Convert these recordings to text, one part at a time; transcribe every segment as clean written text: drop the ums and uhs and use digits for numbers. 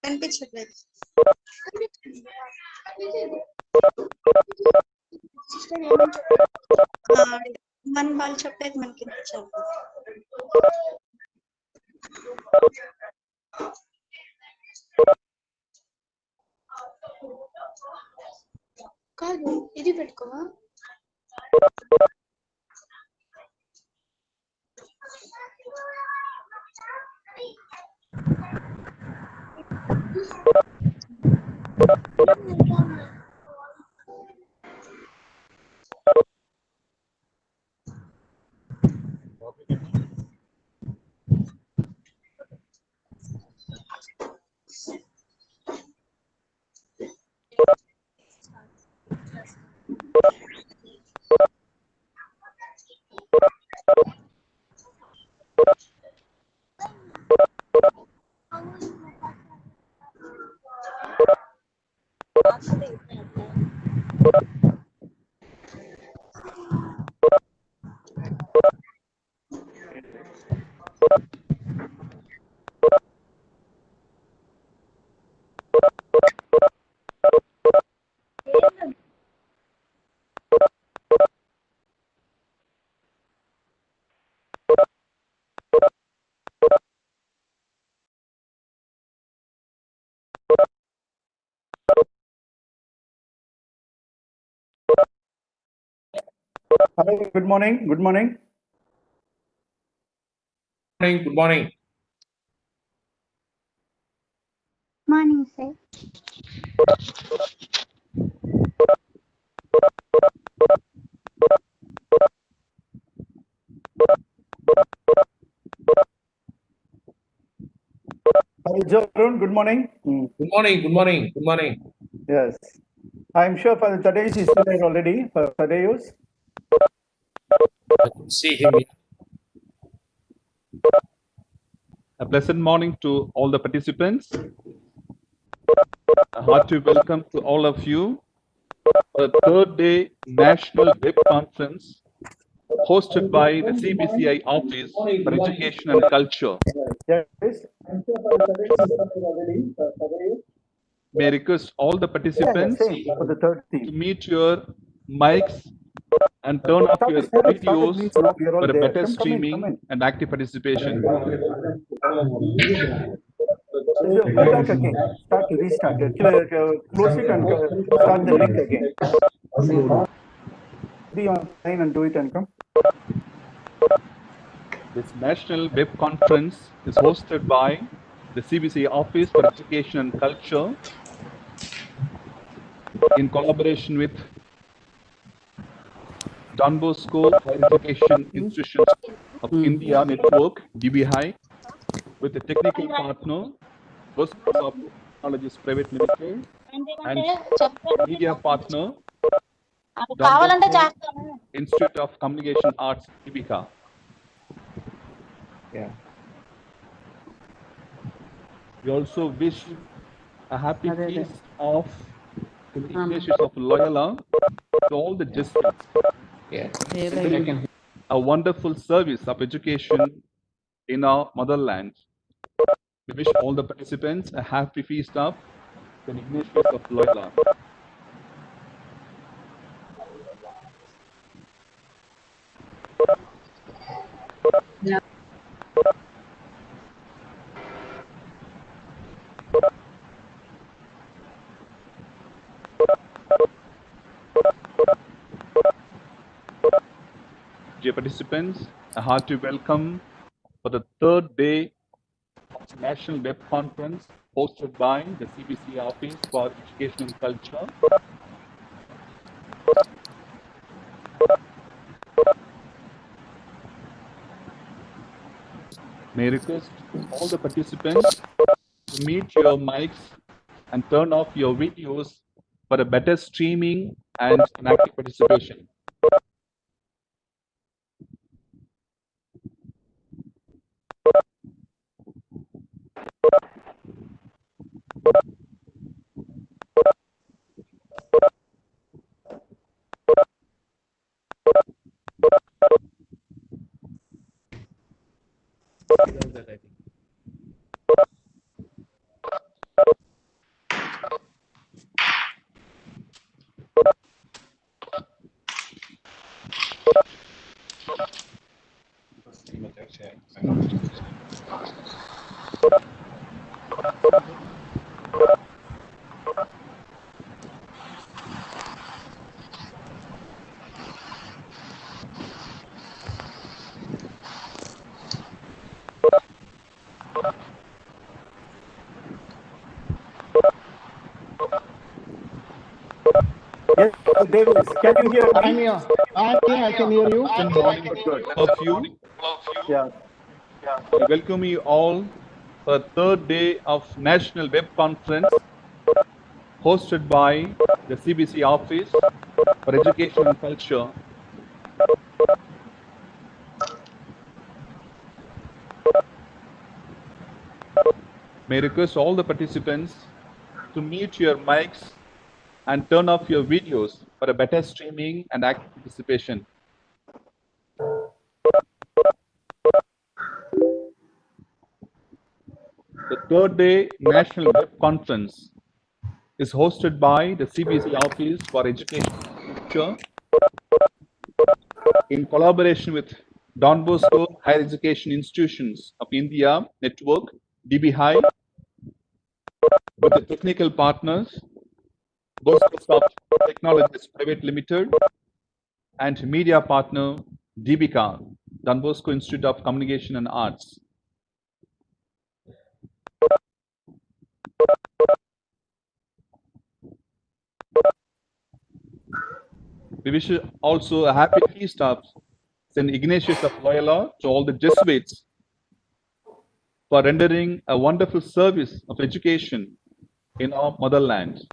కనిపించట్లేదు కదా, కనిపించట్లేదు. మన వాళ్ళు చెప్పేది మనకి వినిపించాలి. కాదు, ఇది పెట్టుకోవా? Hello, good morning. Good morning. Good morning. Morning, sir. Hi, Jorun. Good morning. Good morning. Good morning. Good morning. Yes. I'm sure for Thaddeus is there already. For Thaddeus. I can see him. A pleasant morning to all the participants. A hearty welcome to all of you for the third day National Web Conference hosted by the CBCI Office for Education and Culture. Yes. I'm sure for Thaddeus is there already. For Thaddeus. May I request all the participants Same for the third to theme. mute your mics and turn off your videos for a better streaming and active participation. Go back again. Start to restart it. Close it and start the link again. Be online and do it and come. This National Web Conference is hosted by the CBCI Office for Education and Culture in collaboration with Don Bosco Higher Education Institutions of India Network, DBHI, with the technical partner, Bosco Technologies Private Limited, and media partner, Don Bosco Institute of Communication Arts, DBHA. Yeah. We also wish a happy feast of the Ignatius of Loyola to all the Jesuits. A wonderful service of education in our motherland. We wish all the participants a happy feast of the Ignatius of Loyola. Dear participants, a hearty welcome for the third day of National Web Conference hosted by the CBC Office for Education and Culture. May I request all the participants to mute your mics and turn off your videos for a better streaming and an active participation. Yes, Davis, can you hear I'm me? here. I'm here. I can hear you. Good morning, all of you. Yeah. I welcome you all for the third day of National Web Conference hosted by the CBC Office for Education and Culture. May I request all the participants to mute your mics and turn off your videos for a better streaming and active participation. The third day National Web Conference is hosted by the CBC Office for Education and Culture in collaboration with Don Bosco Higher Education Institutions of India Network, DB High, with the technical partners, Boscosoft Technologies Private Limited, and media partner, DBCA, Don Bosco Institute of Communication and Arts. We wish also a happy feast of St. Ignatius of Loyola to all the Jesuits for rendering a wonderful service of education in our motherland.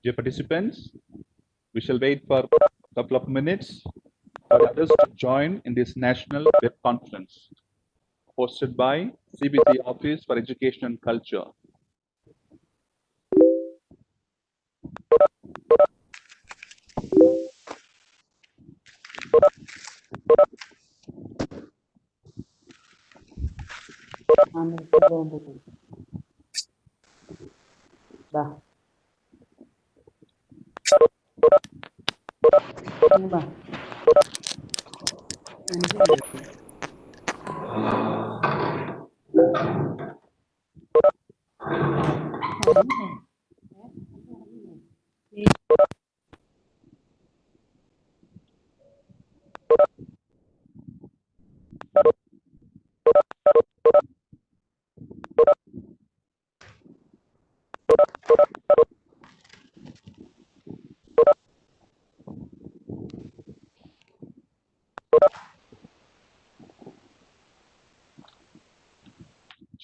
Dear participants, we shall wait for a couple of minutes for others to join in this national web conference hosted by CBC Office for Education and Culture.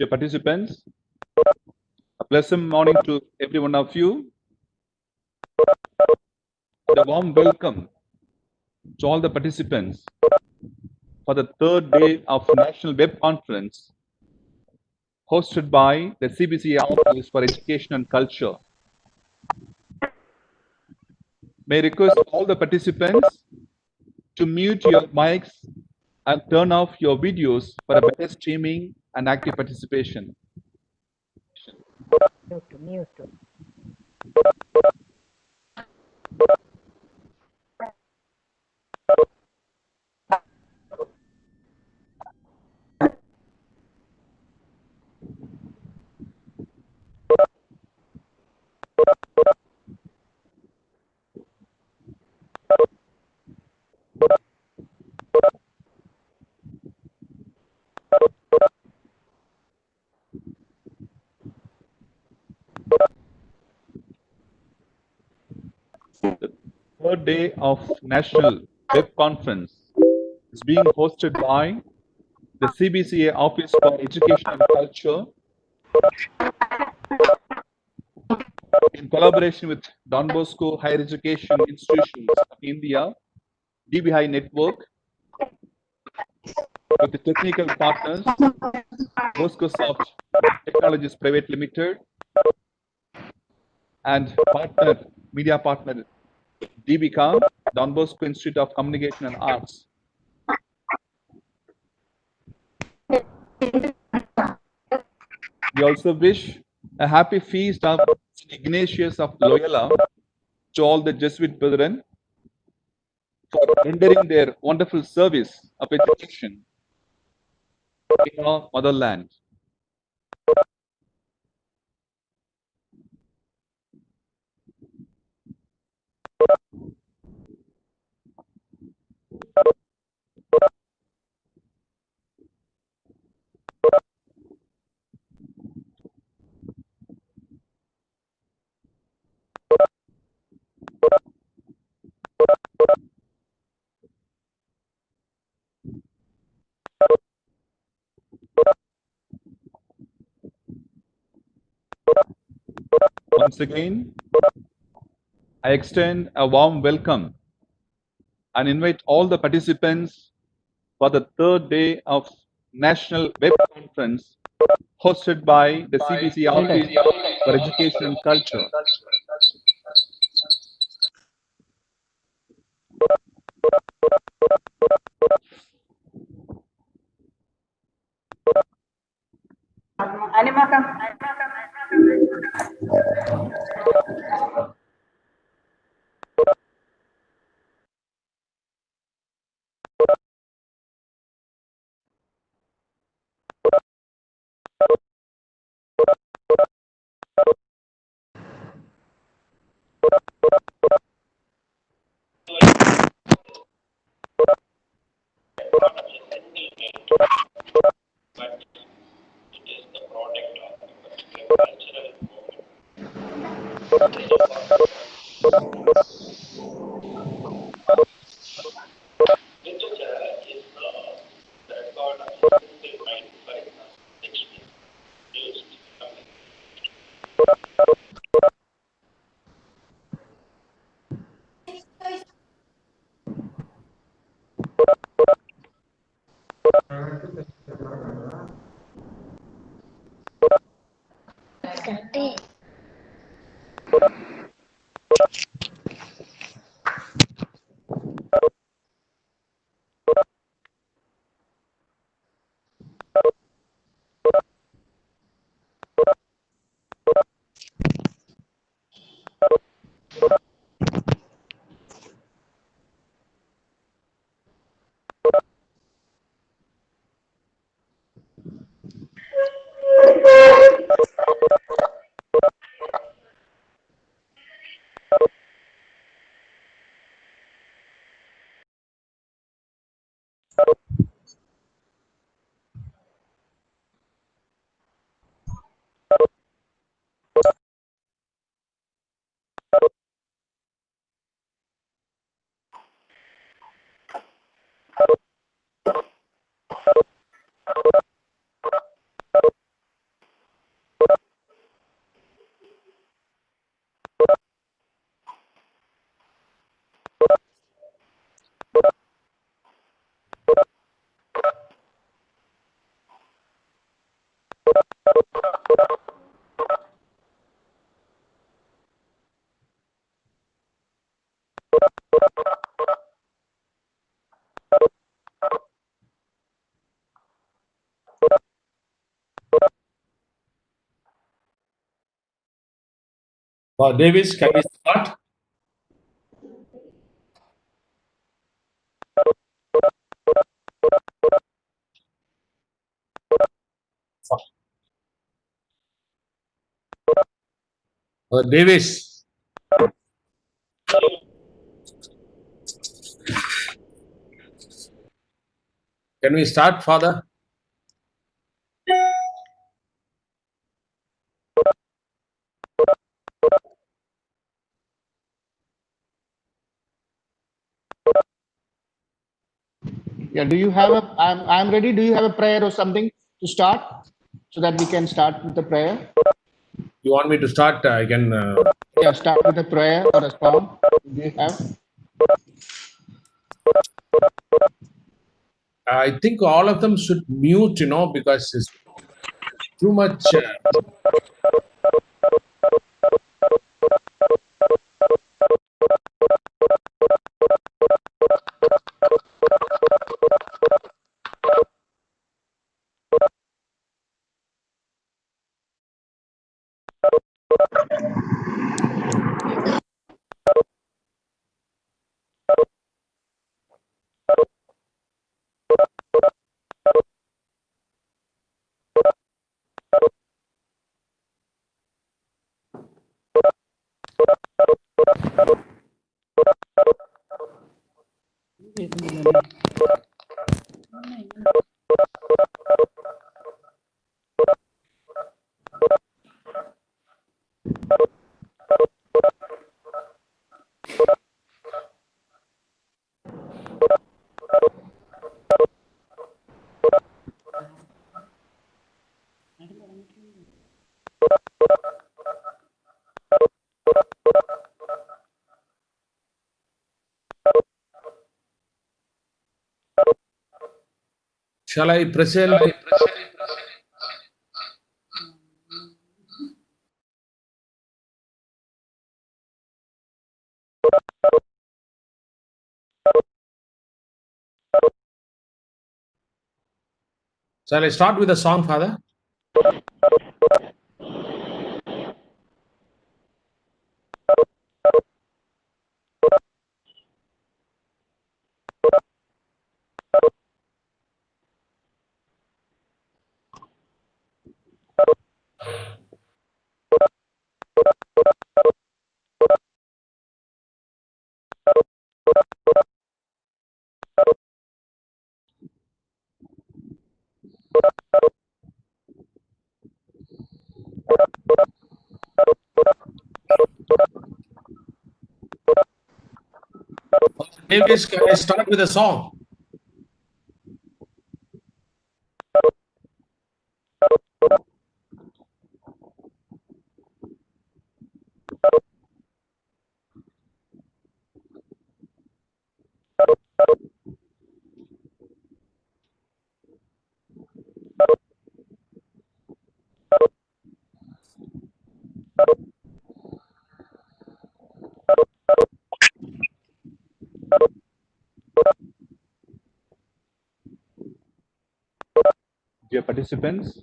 Dear participants, a pleasant morning to every one of you. And a warm welcome to all the participants for the third day of National Web Conference hosted by the CBC Office for Education and Culture. May I request all the participants to mute your mics and turn off your videos for a better streaming and active participation. The third day of National Web Conference is being hosted by the CBCA Office for Education and Culture in collaboration with Don Bosco Higher Education Institutions of India, DB High Network, with the technical partners, Microsoft Technologies Private Limited, and media partner DBCA, Don Bosco Institute of Communication and Arts. We also wish a happy feast of St. Ignatius of Loyola to all the Jesuit brethren for rendering their wonderful service of education in our motherland. Once again, I extend a warm welcome and invite all the participants for the third day of National Web Conference hosted by the CBC Office for Education and Culture. Davis, can we start? Davis. Can we start, Father? Yeah, do you have a, I'm ready. Do you have a prayer or something to start so that we can start with the prayer? You want me to start? I can. Yeah, start with a prayer or a song. Do you have? I think all of them should mute, because it's too much. Shall I present? Shall I start with a song, Father? Davis, can I start with a song? Dear participants,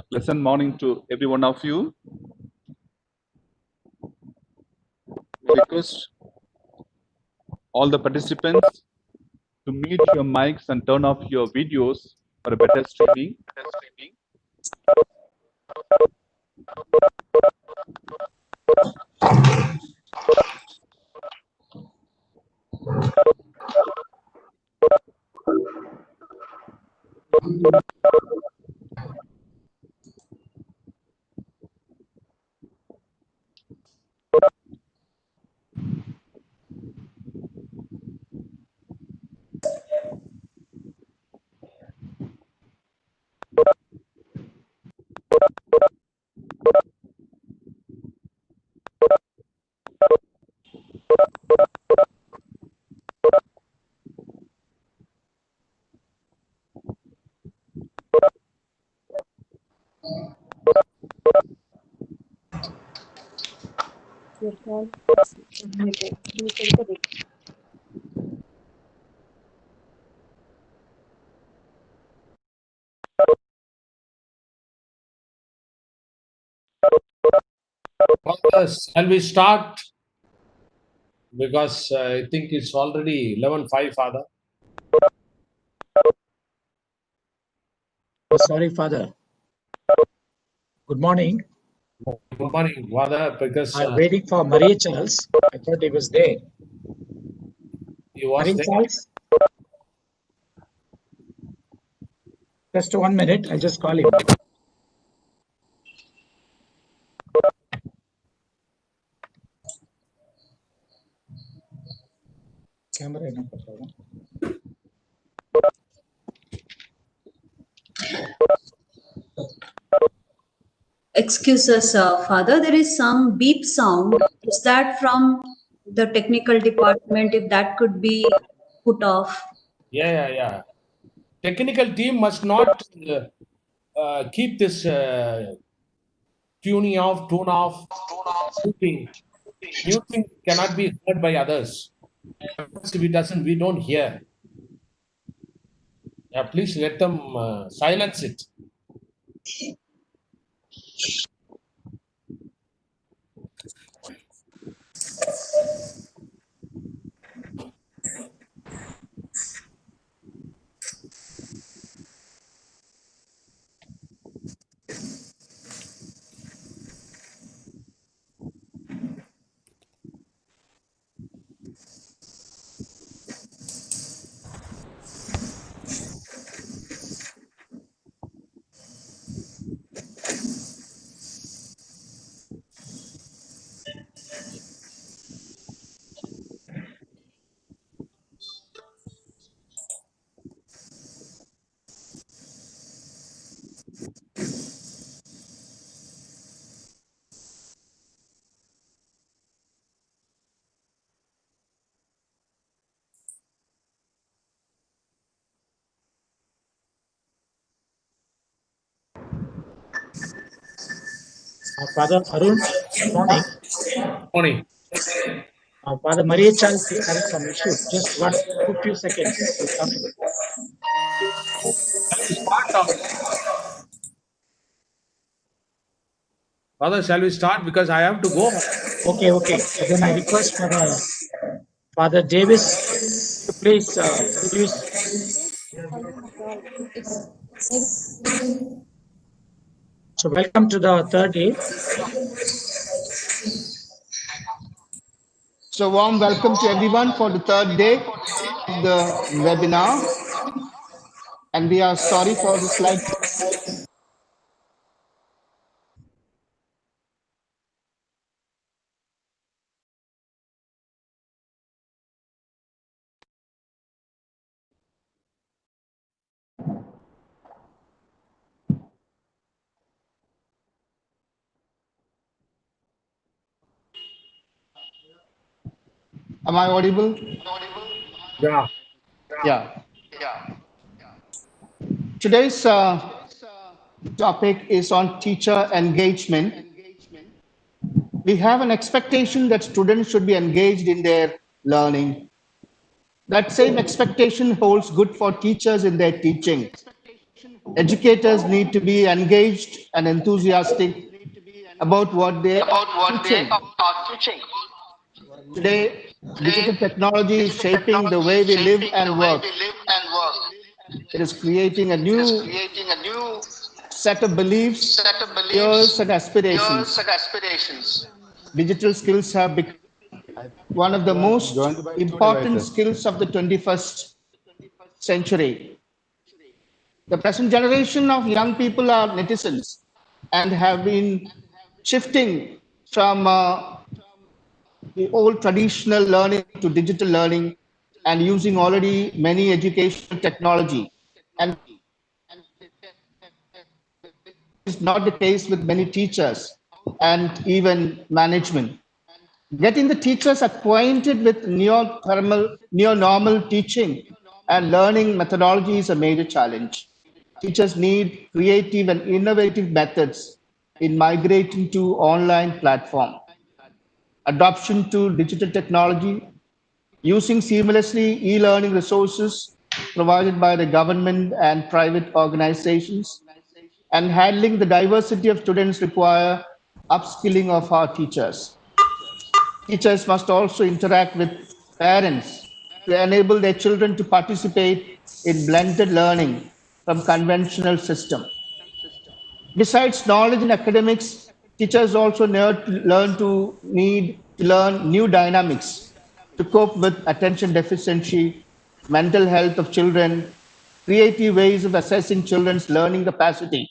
pleasant morning to every one of you. We request all the participants to mute your mics and turn off your videos for a better streaming. Father, shall we start? Because I think it's already 11:05, Father. Oh, sorry, Father. Good morning. Good morning, Father, because I'm waiting for Maria Charles. I thought he was there. he was Maria there. Charles? Just 1 minute. I'll just call him. Camera is not problem. Excuse us, Father, there is some beep sound. Is that from the technical department? If that could be put off. Yeah. Technical team must not keep this tune off, muting. Muting cannot be heard by others. If we don't hear. Yeah, please let them silence it. Father Arun, good morning. Morning. Father Maria Charles is having some issue. Just one, few seconds. He's coming. Father, shall we start? Because I have to go. Okay. So then I request for Father Davis to please introduce. So welcome to the third day. So warm welcome to everyone for the third day of the webinar. And we are sorry for the slight. Am I audible? Yeah. Yeah. Today's topic is on teacher engagement. We have an expectation that students should be engaged in their learning. That same expectation holds good for teachers in their teaching. Educators need to be engaged and enthusiastic about what they are teaching. Today, digital technology is shaping the way we live and work. It is creating a new set of beliefs, fears, and aspirations. Digital skills have become one of the most important skills of the 21st century. The present generation of young people are netizens and have been shifting from the old traditional learning to digital learning and using already many educational technology. And it's not the case with many teachers and even management. Getting the teachers acquainted with neo-normal teaching and learning methodology is a major challenge. Teachers need creative and innovative methods in migrating to online platform. Adoption to digital technology, using seamlessly e-learning resources provided by the government and private organizations, and handling the diversity of students require upskilling of our teachers. Teachers must also interact with parents to enable their children to participate in blended learning from conventional system. Besides knowledge in academics, teachers also need to learn new dynamics to cope with attention deficiency, mental health of children, creative ways of assessing children's learning capacity.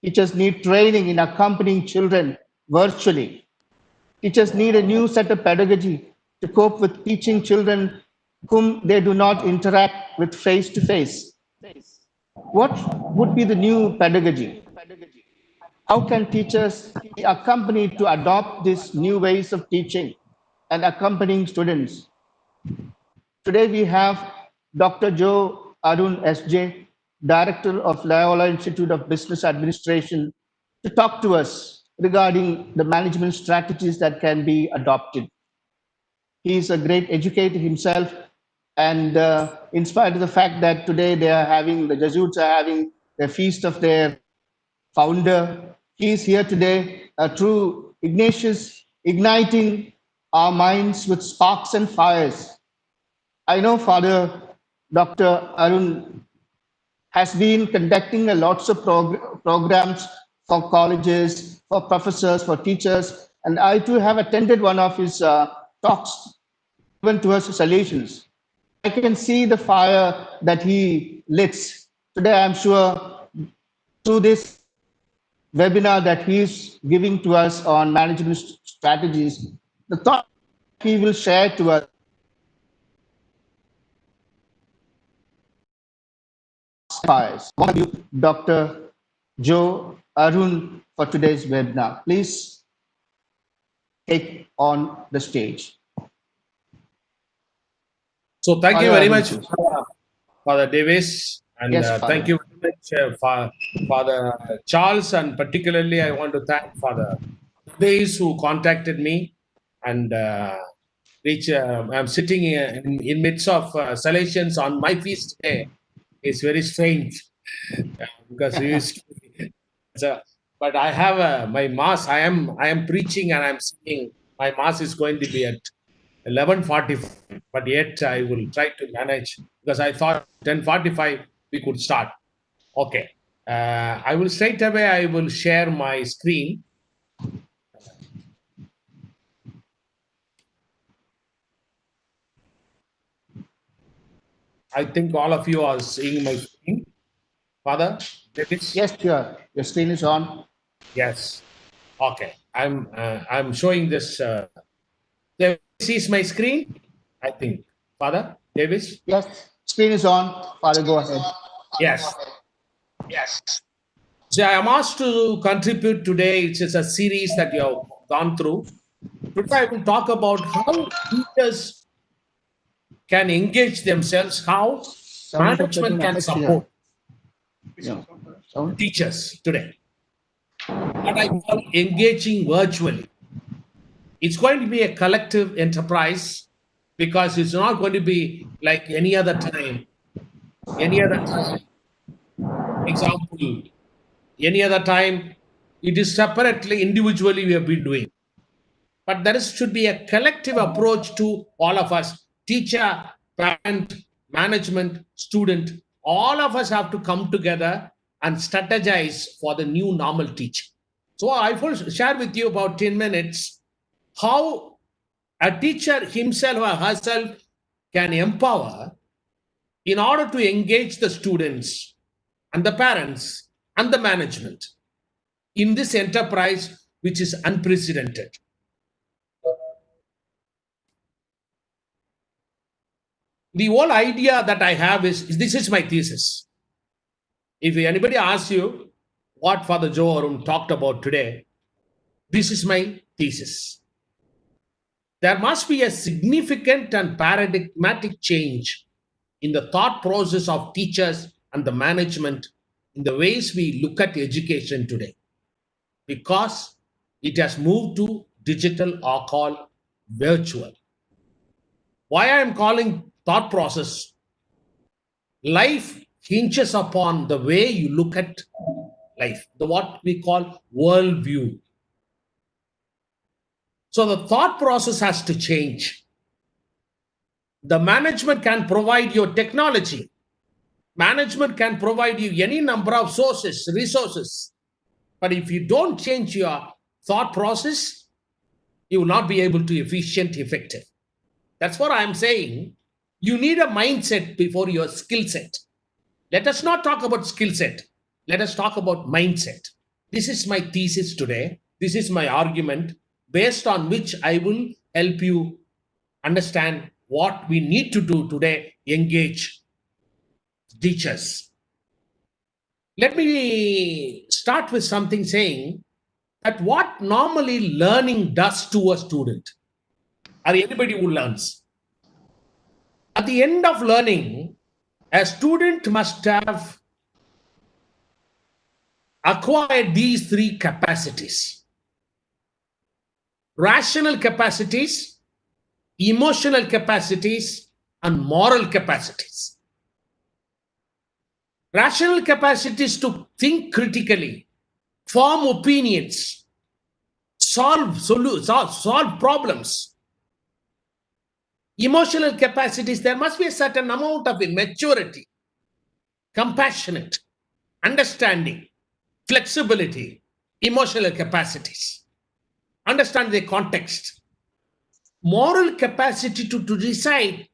Teachers need training in accompanying children virtually. Teachers need a new set of pedagogy to cope with teaching children whom they do not interact with face to face. What would be the new pedagogy? How can teachers be accompanied to adopt these new ways of teaching and accompanying students? Today we have Dr. Joe Arun SJ, Director of Loyola Institute of Business Administration, to talk to us regarding the management strategies that can be adopted. He is a great educator himself, and in spite of the fact that today the Jesuits are having the feast of their founder, he is here today, a true Ignatius, igniting our minds with sparks and fires. I know Father Dr. Arun has been conducting lots of programs for colleges, for professors, for teachers, and I too have attended one of his talks given to us solutions. I can see the fire that he lights. Today, I'm sure through this webinar that he's giving to us on management strategies, the thought he will share to us inspires. Thank you, Dr. Joe Arun, for today's webinar. Please take on the stage. So thank you Father very Arun, much, please. Father Davis, and Yes, thank Father. you very much, Father Charles, and particularly I want to thank Father Davis who contacted me, and I'm sitting in midst of Salesians on my feast day. It's very strange because we used to, so, but I have my mass. I am preaching and I'm singing. My mass is going to be at 11:45, but yet I will try to manage because I thought 10:45 we could start. Okay, I will straight away. I will share my screen. I think all of you are seeing my screen, Father Davis. Yes, sure. Your screen is on. Yes. Okay. I'm showing this. This is my screen. I think, Father Davis. Yes, screen is on. Father, go ahead. Yes. So I am asked to contribute today. It's just a series that you have gone through. Today I will talk about how teachers can engage themselves, how Sound management can affects here. support Yeah. Sound. teachers today. What I call engaging virtually. It's going to be a collective enterprise because it's not going to be like any other time. Example, any other time, it is separately, individually we have been doing. But there should be a collective approach to all of us, teacher, parent, management, student. All of us have to come together and strategize for the new normal teaching. So I will share with you about 10 minutes how a teacher himself or herself can empower in order to engage the students and the parents and the management in this enterprise, which is unprecedented. The whole idea that I have is this is my thesis. If anybody asks you what Father Joe Arun talked about today, this is my thesis. There must be a significant and paradigmatic change in the thought process of teachers and the management in the ways we look at education today, because it has moved to digital or called virtual. Why I am calling thought process, life hinges upon the way you look at life, the what we call worldview. So the thought process has to change. The management can provide you technology. Management can provide you any number of sources, resources. But if you don't change your thought process, you will not be able to be efficient, effective. That's what I'm saying. You need a mindset before your skill set. Let us not talk about skill set. Let us talk about mindset. This is my thesis today. This is my argument based on which I will help you understand what we need to do today, engage teachers. Let me start with something saying that what normally learning does to a student or anybody who learns. At the end of learning, A student must have acquired these three capacities: rational capacities, emotional capacities, and moral capacities. Rational capacities to think critically, form opinions, solve problems. Emotional capacities, there must be a certain amount of maturity, compassionate, understanding, flexibility, emotional capacities. Understand the context. Moral capacity to decide,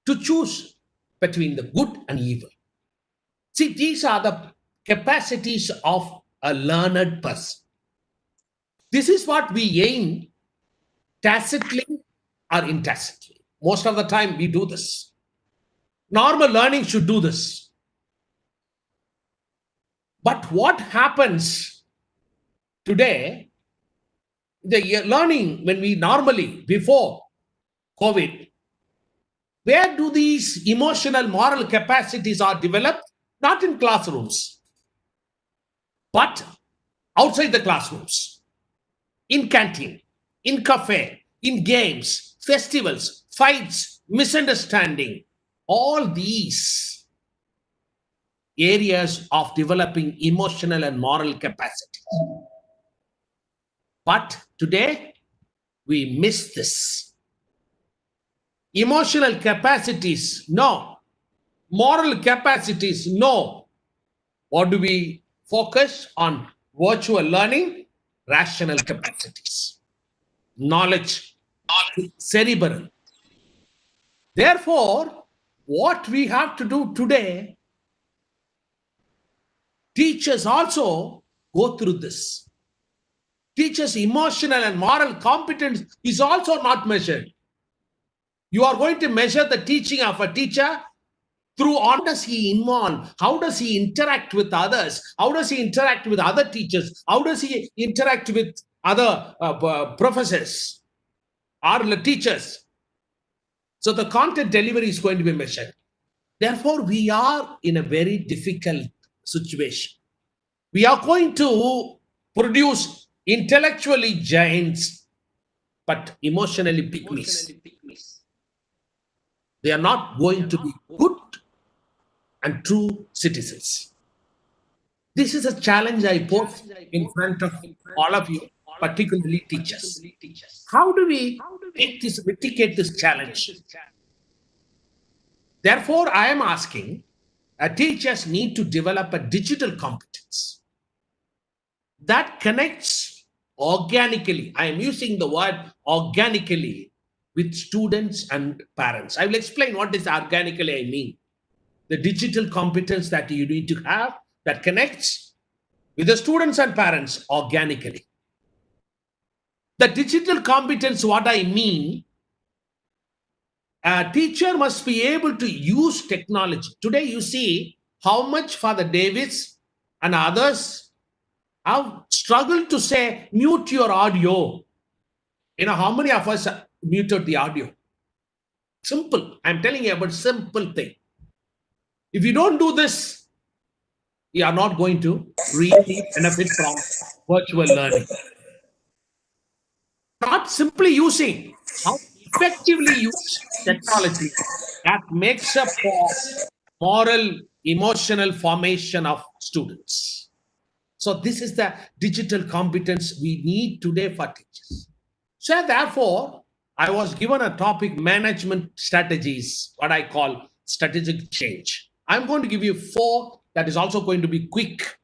to choose between the good and evil. See, these are the capacities of a learned person. This is what we aim tacitly or intacitly. Most of the time we do this. Normal learning should do this. But what happens today, the learning when we normally, before COVID, where do these emotional, moral capacities are developed? Not in classrooms, but outside the classrooms, in canteen, in cafe, in games, festivals, fights, misunderstanding, all these areas of developing emotional and moral capacity. But today, we miss this. Emotional capacities, no. Moral capacities, no. What do we focus on? Virtual learning, rational capacities, knowledge, cerebral. Therefore, what we have to do today, teachers also go through this. Teachers' emotional and moral competence is also not measured. You are going to measure the teaching of a teacher through how does he involve, how does he interact with others, how does he interact with other teachers, how does he interact with other professors or the teachers. So the content delivery is going to be measured. Therefore, we are in a very difficult situation. We are going to produce intellectually giants, but emotionally pygmies. They are not going to be good and true citizens. This is a challenge I put in front of all of you, particularly teachers. How do we mitigate this challenge? Therefore, I am asking, teachers need to develop a digital competence that connects organically. I am using the word organically with students and parents. I will explain what is organically I mean. The digital competence that you need to have that connects with the students and parents organically. The digital competence, what I mean, a teacher must be able to use technology. Today you see how much Father Davis and others have struggled to say, mute your audio. You know, how many of us muted the audio? Simple. I'm telling you about simple thing. If you don't do this, you are not going to really benefit from virtual learning. Not simply using, how effectively use technology that makes up for moral, emotional formation of students. So this is the digital competence we need today for teachers. So therefore, I was given a topic, management strategies, what I call strategic change. I'm going to give you 4 that is also going to be quick.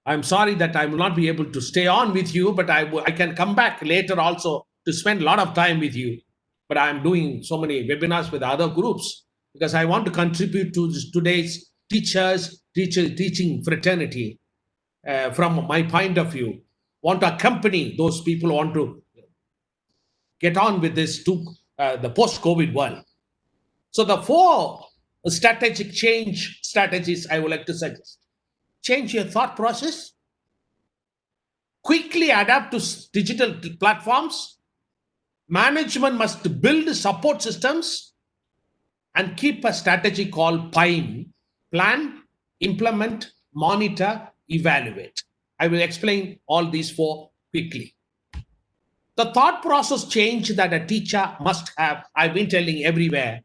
I'm sorry that I will not be able to stay on with you, but I can come back later also to spend a lot of time with you. But I'm doing so many webinars with other groups because I want to contribute to today's teaching fraternity from my point of view. Want to accompany those people who want to get on with this to the post-COVID world. So the 4 strategic change strategies I would like to suggest. Change your thought process. Quickly adapt to digital platforms. Management must build support systems and keep a strategy called PIME: plan, implement, monitor, evaluate. I will explain all these four quickly. The thought process change that a teacher must have, I've been telling everywhere,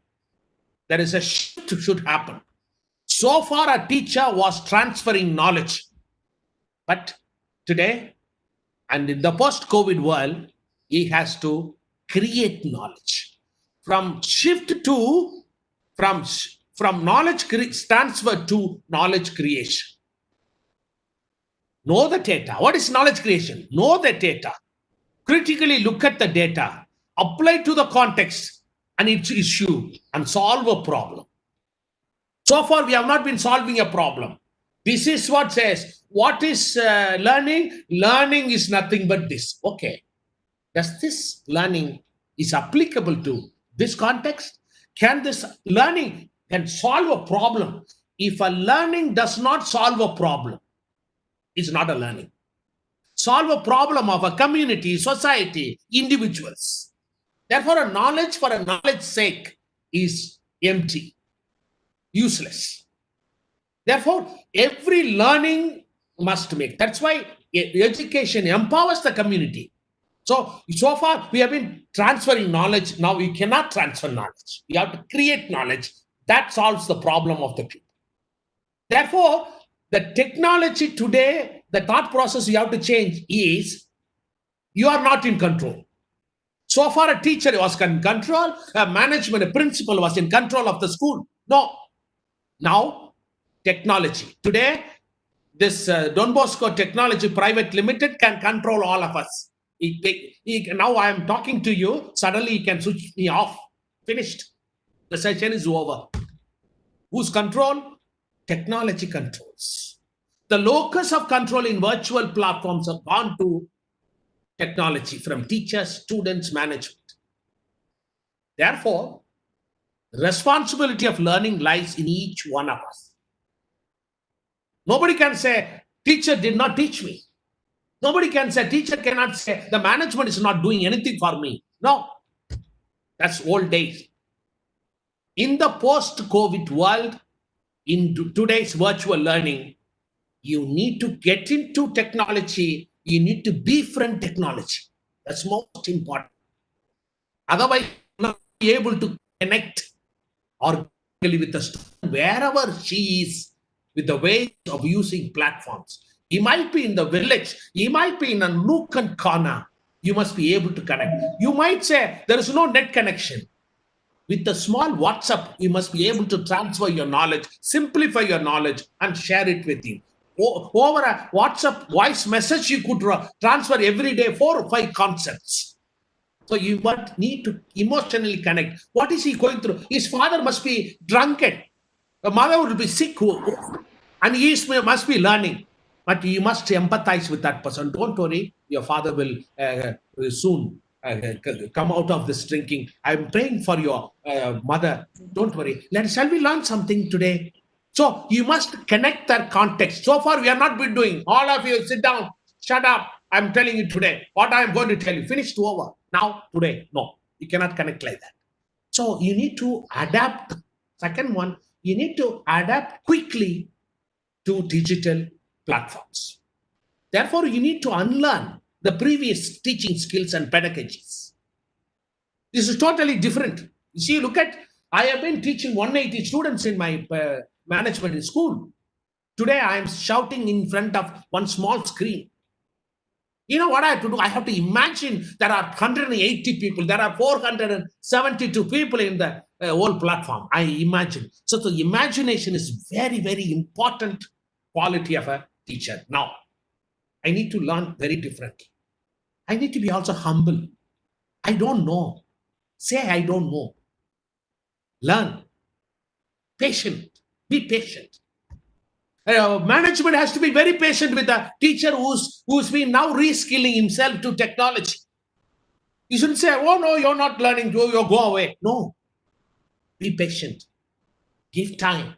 there is a shift should happen. So far, a teacher was transferring knowledge. But today, and in the post-COVID world, he has to create knowledge. From knowledge transfer to knowledge creation. Know the data. What is knowledge creation? Know the data. Critically look at the data, apply to the context and its issue, and solve a problem. So far, we have not been solving a problem. This is what says, what is learning? Learning is nothing but this. Okay. Does this learning is applicable to this context? Can this learning can solve a problem? If a learning does not solve a problem, it's not a learning. Solve a problem of a community, society, individuals. Therefore, a knowledge for a knowledge's sake is empty, useless. Therefore, every learning must make. That's why education empowers the community. So far, we have been transferring knowledge. Now we cannot transfer knowledge. We have to create knowledge. That solves the problem of the people. Therefore, the technology today, the thought process you have to change is, you are not in control. So far, a teacher was in control, a management, a principal was in control of the school. No. Now, technology. Today, this Don Bosco Technology Private Limited can control all of us. Now I am talking to you, suddenly he can switch me off. Finished. The session is over. Whose control? Technology controls. The locus of control in virtual platforms have gone to technology, from teachers, students, management. Therefore, responsibility of learning lies in each one of us. Nobody can say, teacher did not teach me. Nobody can say, teacher cannot say, the management is not doing anything for me. No, that's old days. In the post-COVID world, in today's virtual learning, you need to get into technology. You need to befriend technology. That's most important. Otherwise, you're not be able to connect organically with the student wherever she is, with the ways of using platforms. He might be in the village. He might be in a nook and corner. You must be able to connect. You might say, there is no net connection. With the small WhatsApp, you must be able to transfer your knowledge, simplify your knowledge, and share it with him. Over a WhatsApp voice message, you could transfer every day 4 or 5 concepts. So you must need to emotionally connect. What is he going through? His father must be drunken. The mother will be sick, and he must be learning. But you must empathize with that person. Don't worry, your father will soon come out of this drinking. I'm praying for your mother. Don't worry. Shall we learn something today? So you must connect that context. So far, we have not been doing. All of you sit down, shut up. I'm telling you today what I'm going to tell you. Finished, over. Now, today, no. You cannot connect like that. So you need to adapt. Second one, you need to adapt quickly to digital platforms. Therefore, you need to unlearn the previous teaching skills and pedagogies. This is totally different. You see, look at, I have been teaching 180 students in my management in school. Today, I am shouting in front of one small screen. You know what I have to do? I have to imagine there are 180 people. There are 472 people in the whole platform. I imagine. So the imagination is very, very important quality of a teacher. Now, I need to learn very differently. I need to be also humble. I don't know. Say, I don't know. Learn. Patient. Be patient. Management has to be very patient with a teacher who's been now reskilling himself to technology. You shouldn't say, oh no, you're not learning, you go away. No. Be patient. Give time.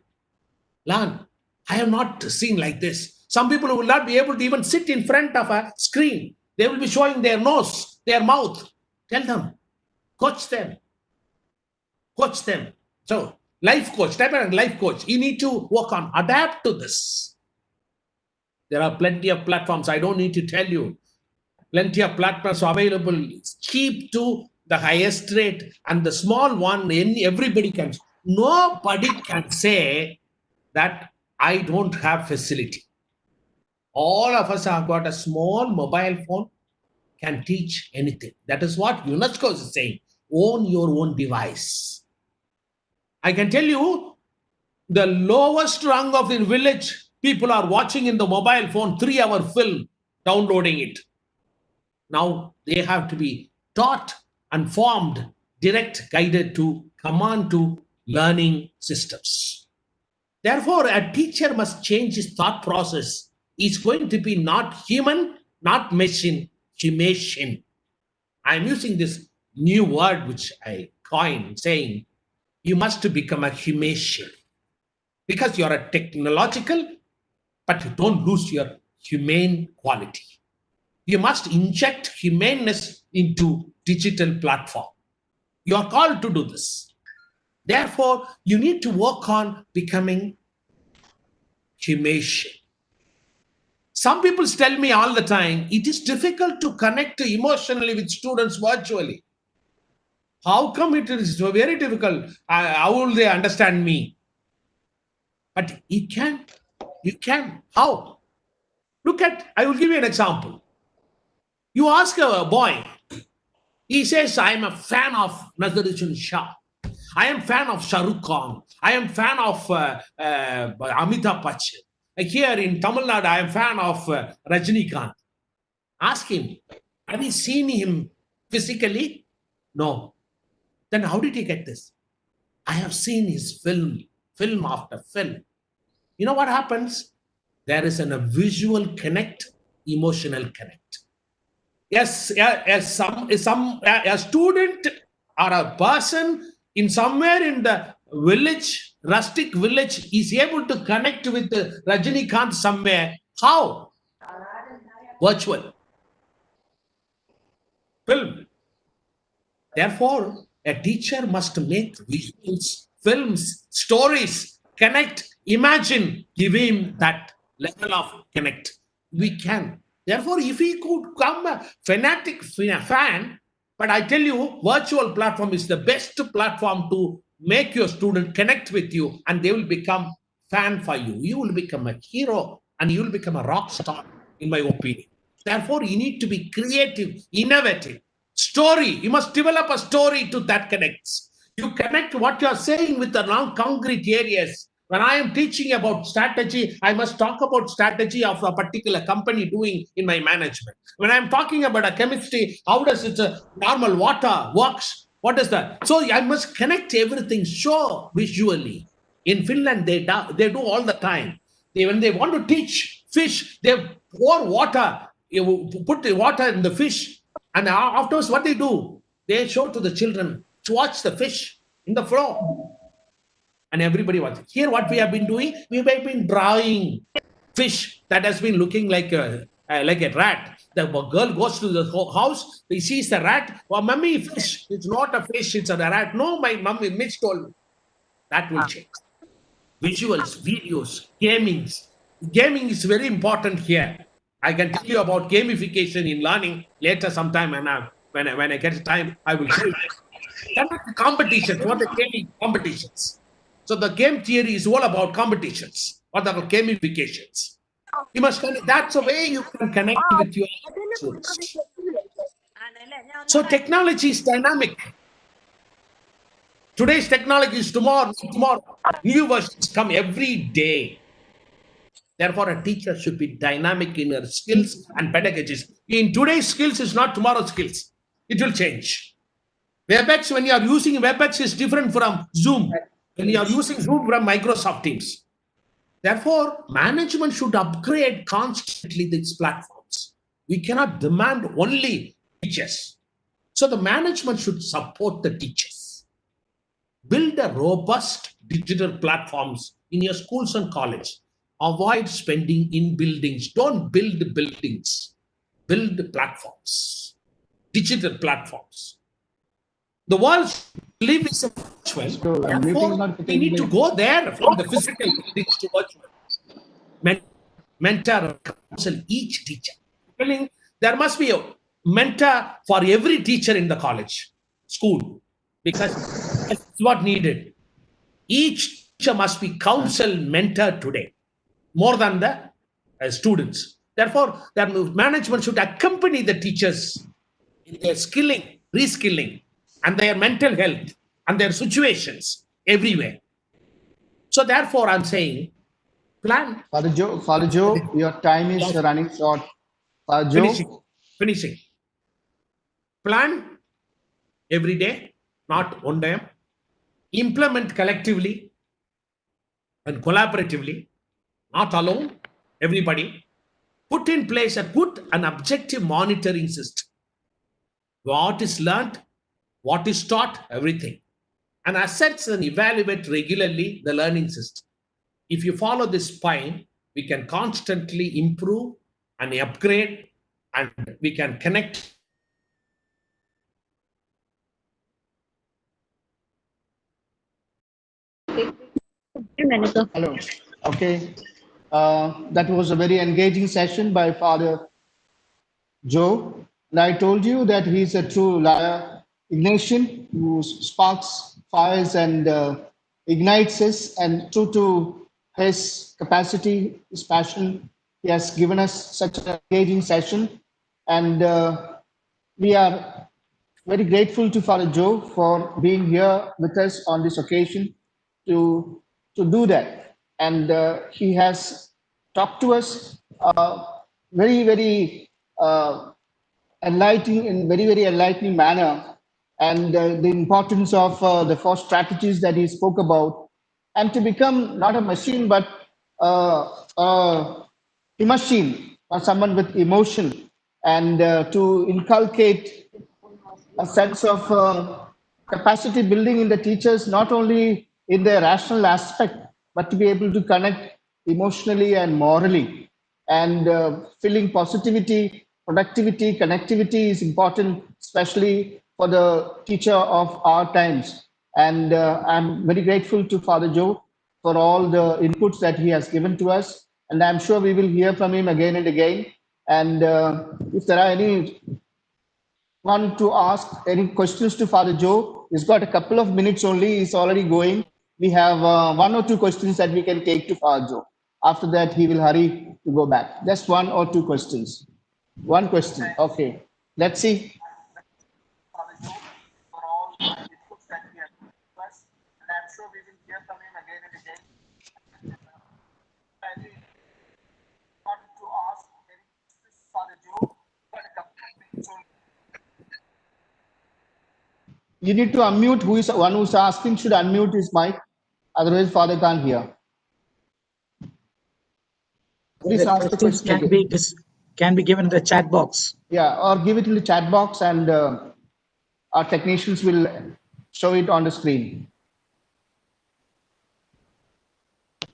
Learn. I have not seen like this. Some people will not be able to even sit in front of a screen. They will be showing their nose, their mouth. Tell them. Coach them. Coach them. So Life coach, type in life coach. You need to work on, adapt to this. There are plenty of platforms. I don't need to tell you. Plenty of platforms available, cheap to the highest rate, and the small one, everybody can. Nobody can say that I don't have facility. All of us have got a small mobile phone, can teach anything. That is what UNESCO is saying. Own your own device. I can tell you, the lowest rung of the village, people are watching in the mobile phone 3-hour film, downloading it. Now they have to be taught and formed, direct, guided to come on to learning systems. Therefore, a teacher must change his thought process. It's going to be not human, not machine, humation. I'm using this new word which I coined, saying you must become a humation, because you're a technological, but you don't lose your humane quality. You must inject humaneness into digital platform. You are called to do this. Therefore, you need to work on becoming humation. Some people tell me all the time, it is difficult to connect emotionally with students virtually. How come it is so very difficult? How will they understand me? But you can. You can. How? Look at, I will give you an example. You ask a boy, he says, I am a fan of Nazaruddin Shah. I am fan of Shah Rukh Khan. I am fan of Amitabh Bachchan. Here in Tamil Nadu, I am fan of Rajinikanth. Ask him, have you seen him physically? No. Then how did he get this? I have seen his film after film. You know what happens? There is a visual connect, emotional connect. Yes, a student or a person in somewhere in the village, rustic village, is able to connect with Rajinikanth somewhere. How? Virtual. Film. Therefore, a teacher must make visuals, films, stories, connect, imagine, give him that level of connect. We can. Therefore, if he could come a fanatic fan, but I tell you, virtual platform is the best platform to make your student connect with you, and they will become fan for you. You will become a hero and you will become a rock star, in my opinion. Therefore, you need to be creative, innovative. Story, you must develop a story to that connects. You connect what you are saying with the non-concrete areas. When I am teaching about strategy, I must talk about strategy of a particular company doing in my management. When I'm talking about a chemistry, how does it normal water works? What is that? So I must connect everything so visually. In Finland, they do all the time. When they want to teach fish, they pour water. You put the water in the fish, and afterwards, what they do? They show to the children to watch the fish in the flow. And everybody watches. Here, what we have been doing, we have been drawing fish that has been looking like a rat. The girl goes to the house, he sees the rat. Well, mummy, fish. It's not a fish, it's a rat. No, my mummy, Mitch told me. That will change. Visuals, videos, gamings. Gaming is very important here. I can tell you about gamification in learning later sometime, and when I get time, I will show you. Then the competitions, what are the gaming competitions? So the game theory is all about competitions. What are the gamifications? You must connect. That's the way you can connect with your students. So technology is dynamic. Today's technology is tomorrow. New versions come every day. Therefore, a teacher should be dynamic in her skills and pedagogies. In today's skills is not tomorrow's skills. It will change. WebEx, when you are using WebEx, is different from Zoom. When you are using Zoom from Microsoft Teams. Therefore, management should upgrade constantly these platforms. We cannot demand only teachers. So the management should support the teachers. Build a robust digital platforms in your schools and college. Avoid spending in buildings. Don't build buildings. Build platforms. Digital platforms. The world live is a virtual. So, meeting is Therefore, not we taking need to place. go there from the physical buildings to virtual. Mentor, counsel each teacher. Meaning there must be a mentor for every teacher in the college, school, because it's what needed. Each teacher must be counsel mentor today, more than the students. Therefore, their management should accompany the teachers in their skilling, reskilling, and their mental health and their situations everywhere. So, therefore, I'm saying plan. Father Joe, your time is Yes. running short. Father Finishing. Joe, Finishing. Plan every day, not one day. Implement collectively and collaboratively, not alone, everybody. Put in place a good and objective monitoring system. What is learned, what is taught, everything. And assess and evaluate regularly the learning system. If you follow this spine, we can constantly improve and upgrade, and we can connect. hello. Okay. That was a very engaging session by Father Joe. And I told you that he's a true liar, Ignatian, who sparks fires and ignites us. And true to his capacity, his passion, he has given us such an engaging session. And we are very grateful to Father Joe for being here with us on this occasion to do that. And he has talked to us very enlightening in very enlightening manner, and the importance of the 4 strategies that he spoke about, and to become not a machine but a machine or someone with emotion, and to inculcate a sense of capacity building in the teachers, not only in their rational aspect, but to be able to connect emotionally and morally. And feeling positivity, productivity, connectivity is important, especially for the teacher of our times. And I'm very grateful to Father Joe for all the inputs that he has given to us. And I'm sure we will hear from him again and again. And if there are any want to ask any questions to Father Joe, he's got a couple of minutes only. He's already going. We have 1 or 2 questions that we can take to Father Joe. After that, he will hurry to go back. Just 1 or 2 questions. 1 question. Okay. Let's see. Father Joe, for all the inputs that we have given to us, and I'm sure we will hear from him again and again. I really wanted to ask any questions to Father Joe, but a couple of minutes only. You need to unmute. Who is one who's asking should unmute his mic. Otherwise, Father can't hear. Please The ask the questions question again. can be given in the chat box. Yeah, or give it in the chat box, and our technicians will show it on the screen.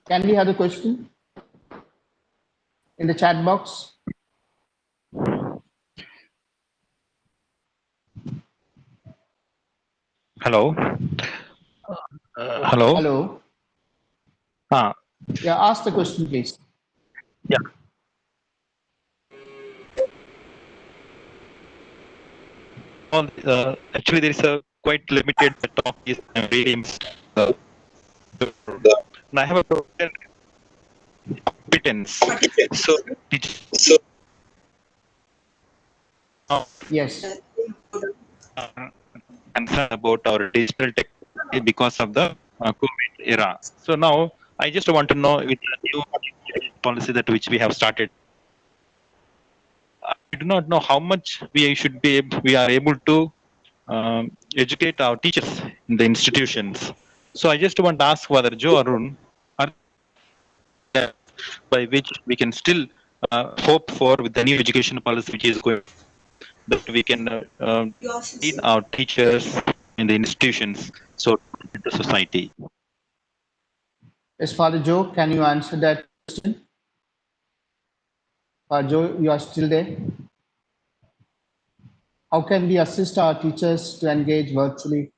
Can we have the question in the chat box? Hello. Hello. Hello. Ah, Yeah, ask the question, please. yeah. Well, actually, there is a quite limited talk is reading. And I have a problem competence. So, Yes. concern about our digital tech because of the COVID era. So now I just want to know with the new policy that which we have started. I do not know how much we are able to educate our teachers in the institutions. So I just want to ask whether Joe Arun are there by which we can still hope for with the new education policy which is going, that we can train our teachers in the institutions so in the society. Yes, Father Joe, can you answer that question? Father Joe, you are still there? How can we assist our teachers to engage virtually?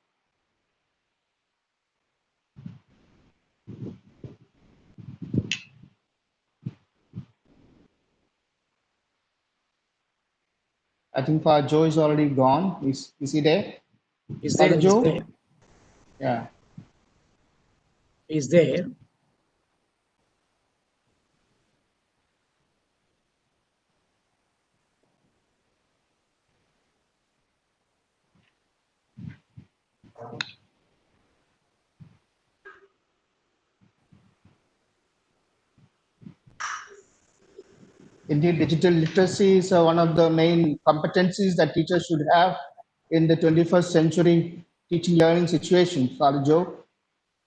I think Father Joe is already gone. Is he there? Is Father there? Is Joe? there? Yeah. Is there? Indeed, digital literacy is one of the main competencies that teachers should have in the 21st century teaching learning situation. Father Joe,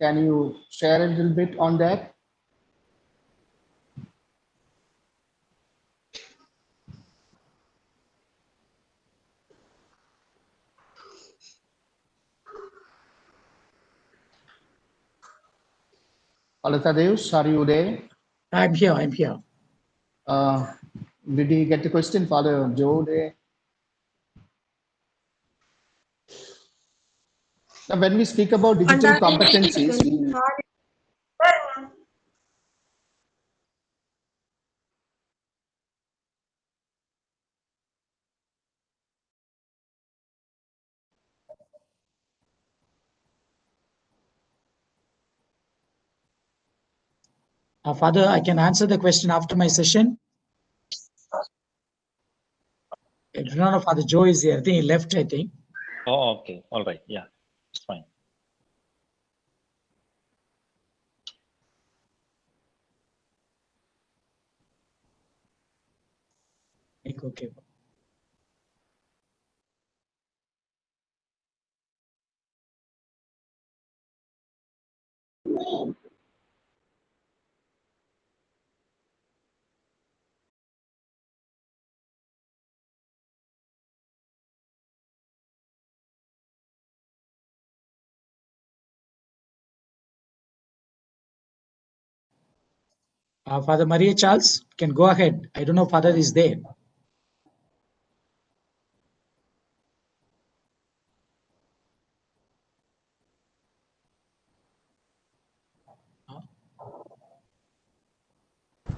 can you share a little bit on that? Father Thaddeus, are you there? I'm here. I'm here. Uh, did he get the question, Father Joe? There? Now, when we speak about digital competencies, Father, I can answer the question after my session. I don't know if Father Joe is here. I think he left, I think. Oh, okay. All right. Yeah, it's fine. Okay. Father Maria Charles, can go ahead. I don't know if Father is there.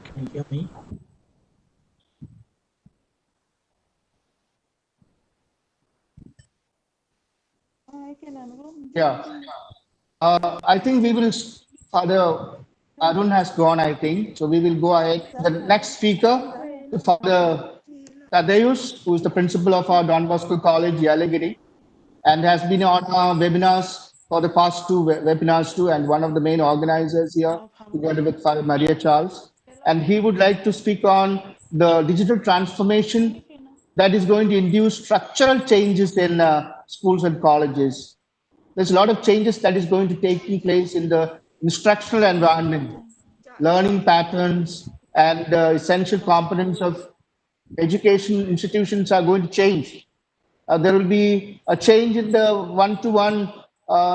Can you hear me? yeah. I think we will, Father Arun has gone, I think. So we will go ahead. The next speaker, Father Thaddeus, who is the principal of our Don Bosco College, Yalagiri, and has been on our webinars for the past two webinars too, and one of the main organizers here, together with Father Maria Charles. And he would like to speak on the digital transformation that is going to induce structural changes in schools and colleges. There's a lot of changes that is going to take place in the instructional environment, learning patterns, and essential components of education institutions are going to change. There will be a change in the one-to-one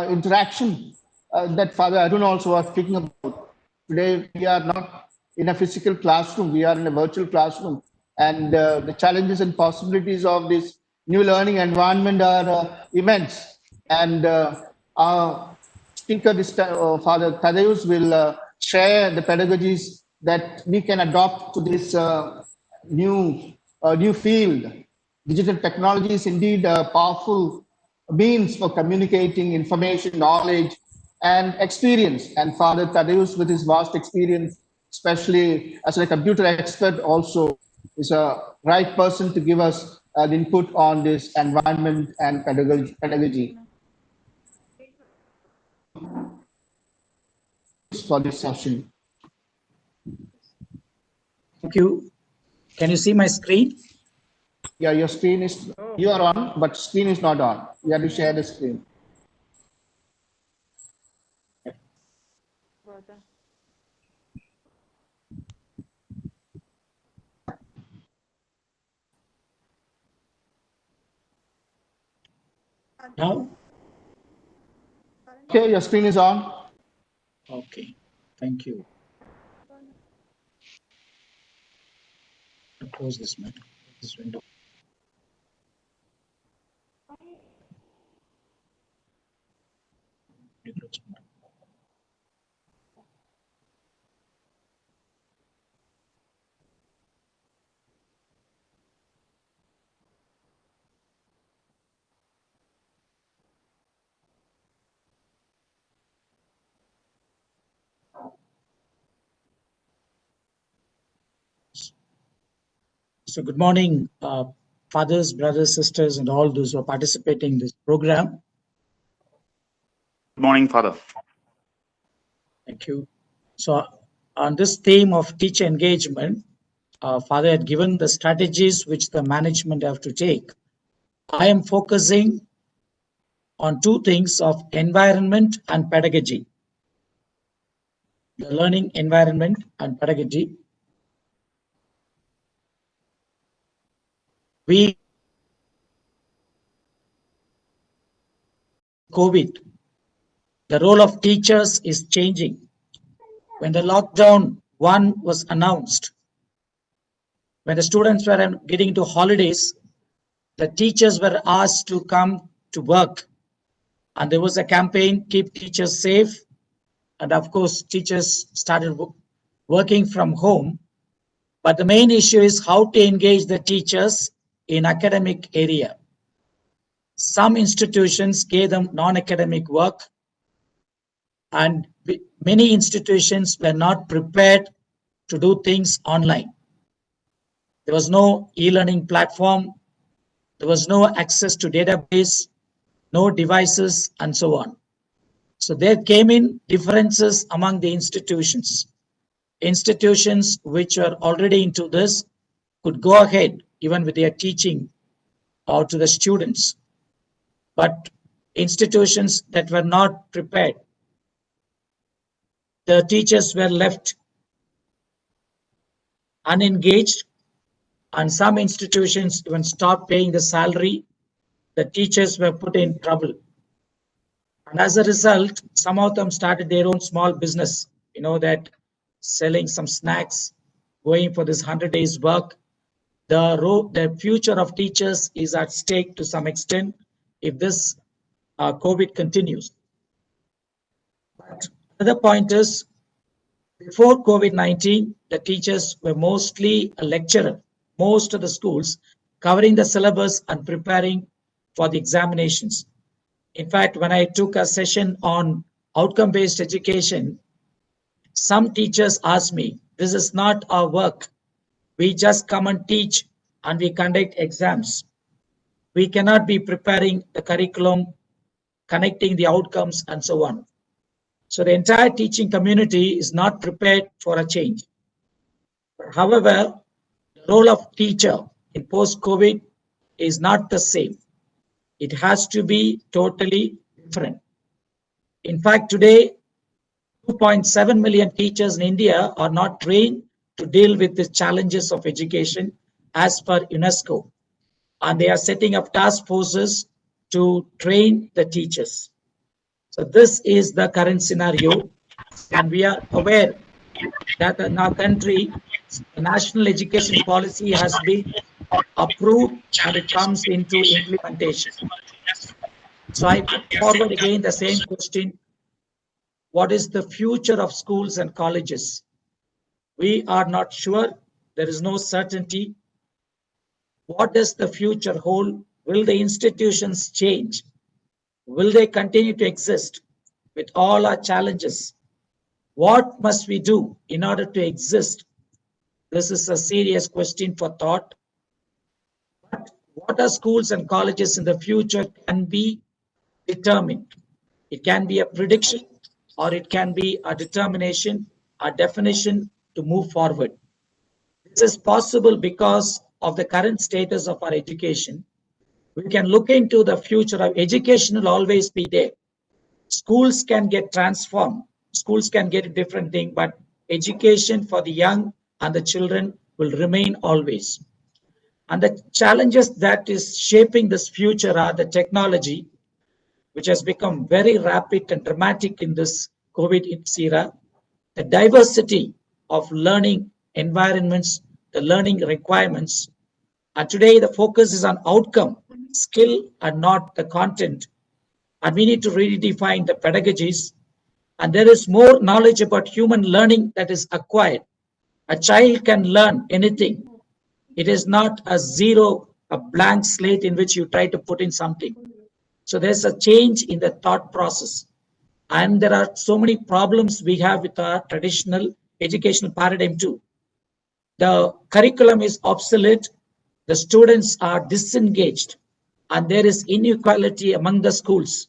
interaction that Father Arun also was speaking about. Today, we are not in a physical classroom, we are in a virtual classroom. And the challenges and possibilities of this new learning environment are immense. And our speaker, Father Thaddeus, will share the pedagogies that we can adopt to this new field. Digital technology is indeed a powerful means for communicating information, knowledge, and experience. And Father Thaddeus, with his vast experience, especially as a computer expert, also is a right person to give us an input on this environment and pedagogy for this session. Thank you. Can you see my screen? Yeah, your screen is, you are on, but screen is not on. You have to share the screen. Now? Okay, your screen is on. Okay. Thank you. I'll close this window. So good morning, fathers, brothers, sisters, and all those who are participating in this program. Good morning, Father. Thank you. So on this theme of teacher engagement, Father had given the strategies which the management have to take. I am focusing on two things of environment and pedagogy. The learning environment and pedagogy. COVID, the role of teachers is changing. When the lockdown 1 was announced, when the students were getting into holidays, the teachers were asked to come to work. And there was a campaign, keep teachers safe. And of course, teachers started working from home. But the main issue is how to engage the teachers in academic area. Some institutions gave them non-academic work, and many institutions were not prepared to do things online. There was no e-learning platform, there was no access to database, no devices, and so on. So there came in differences among the institutions. Institutions which were already into this could go ahead even with their teaching or to the students. But institutions that were not prepared, the teachers were left unengaged, and some institutions even stopped paying the salary. The teachers were put in trouble. And as a result, some of them started their own small business, that selling some snacks, going for this 100 days work. The future of teachers is at stake to some extent if this COVID continues. But another point is, before COVID-19, the teachers were mostly a lecturer, most of the schools covering the syllabus and preparing for the examinations. In fact, when I took a session on outcome-based education, some teachers asked me, this is not our work. We just come and teach and we conduct exams. We cannot be preparing the curriculum, connecting the outcomes, and so on. So the entire teaching community is not prepared for a change. However, the role of teacher in post-COVID is not the same. It has to be totally different. In fact, today, 2.7 million teachers in India are not trained to deal with the challenges of education as per UNESCO. And they are setting up task forces to train the teachers. So this is the current scenario, and we are aware that in our country, the national education policy has been approved and it comes into implementation. So I put forward again the same question. What is the future of schools and colleges? We are not sure. There is no certainty. What does the future hold? Will the institutions change? Will they continue to exist with all our challenges? What must we do in order to exist? This is a serious question for thought. But what are schools and colleges in the future can be determined. It can be a prediction or it can be a determination, a definition to move forward. This is possible because of the current status of our education. We can look into the future of education will always be there. Schools can get transformed. Schools can get a different thing, but education for the young and the children will remain always. And the challenges that is shaping this future are the technology, which has become very rapid and dramatic in this COVID era, the diversity of learning environments, the learning requirements. And today the focus is on outcome, skill, and not the content. and we need to redefine the pedagogies. And there is more knowledge about human learning that is acquired. A child can learn anything. It is not a zero, a blank slate in which you try to put in something. So there's a change in the thought process. And there are so many problems we have with our traditional educational paradigm too. The curriculum is obsolete, the students are disengaged, and there is inequality among the schools.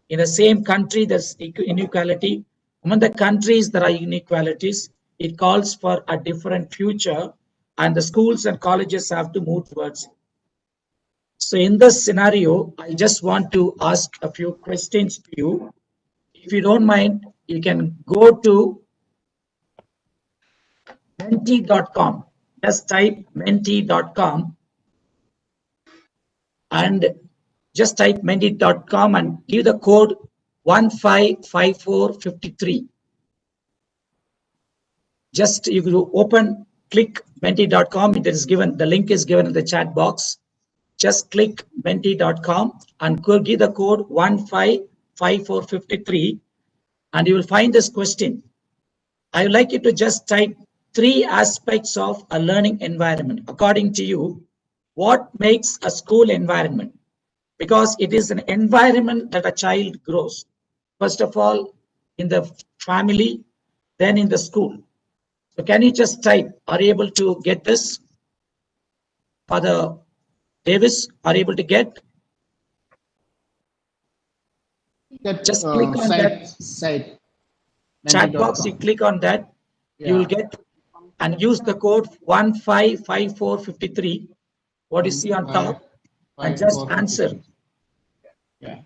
In the same country, there's inequality. Among the countries, there are inequalities. It calls for a different future, and the schools and colleges have to move towards it. So in this scenario, I just want to ask a few questions to you. If you don't mind, you can go to menti.com. Just type menti.com and just type menti.com and give the code 155453. Just you will open, click menti.com. It is given, the link is given in the chat box. Just click menti.com and give the code 155453 and you will find this question. I would like you to just type 3 aspects of a learning environment. According to you, what makes a school environment? Because it is an environment that a child grows. First of all, in the family, then in the school. So can you just type, are you able to get this? Father Davis, are you able to get? Just click on that chat box, you click on that, you will get and use the code 155453, what you see on top, and just answer. Yeah.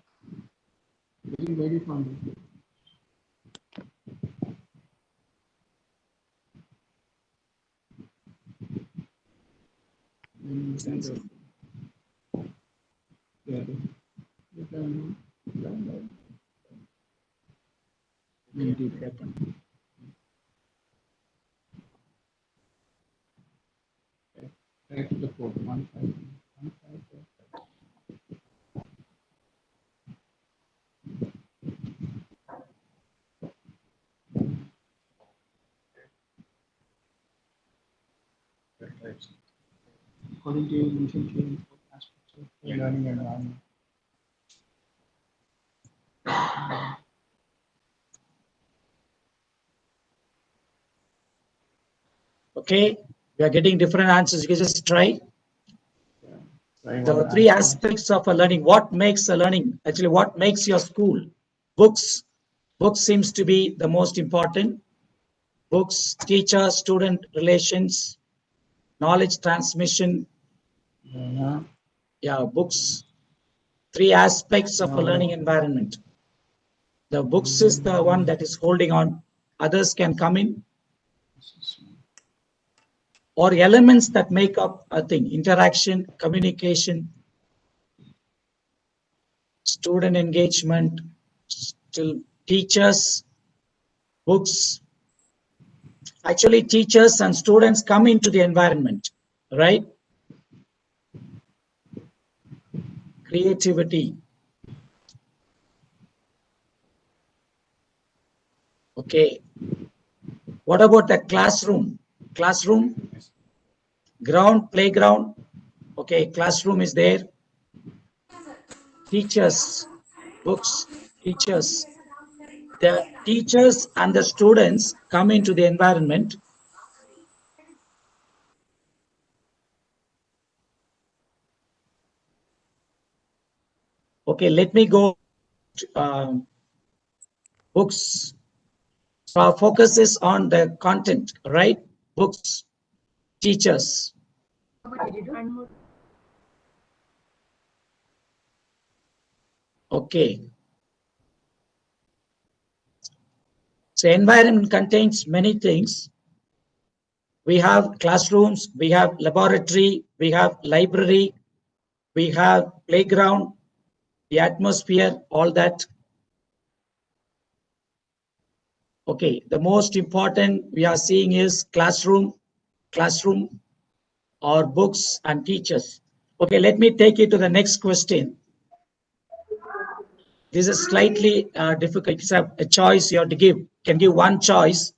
According to you, mission change aspects of the learning environment. Okay, we are getting different answers. You can just try. There are 3 aspects of a learning. What makes a learning? Actually, what makes your school? Books. Books seems to be the most important. Books, teacher, student relations, knowledge transmission. Yeah, books. 3 aspects of a learning environment. The books is the one that is holding on. Others can come in. Or elements that make up a thing. Interaction, communication, student engagement, still teachers, books. Actually, teachers and students come into the environment, right? Creativity. Okay. What about the classroom? Classroom, ground, playground. Okay, classroom is there. Teachers, books, teachers. The teachers and the students come into the environment. Okay, let me go to books. So our focus is on the content, right? Books, teachers. Okay. So environment contains many things. We have classrooms, we have laboratory, we have library, we have playground, the atmosphere, all that. Okay, the most important we are seeing is classroom or books and teachers. Okay, let me take you to the next question. This is slightly difficult. It's a choice you have to give. Can give one choice.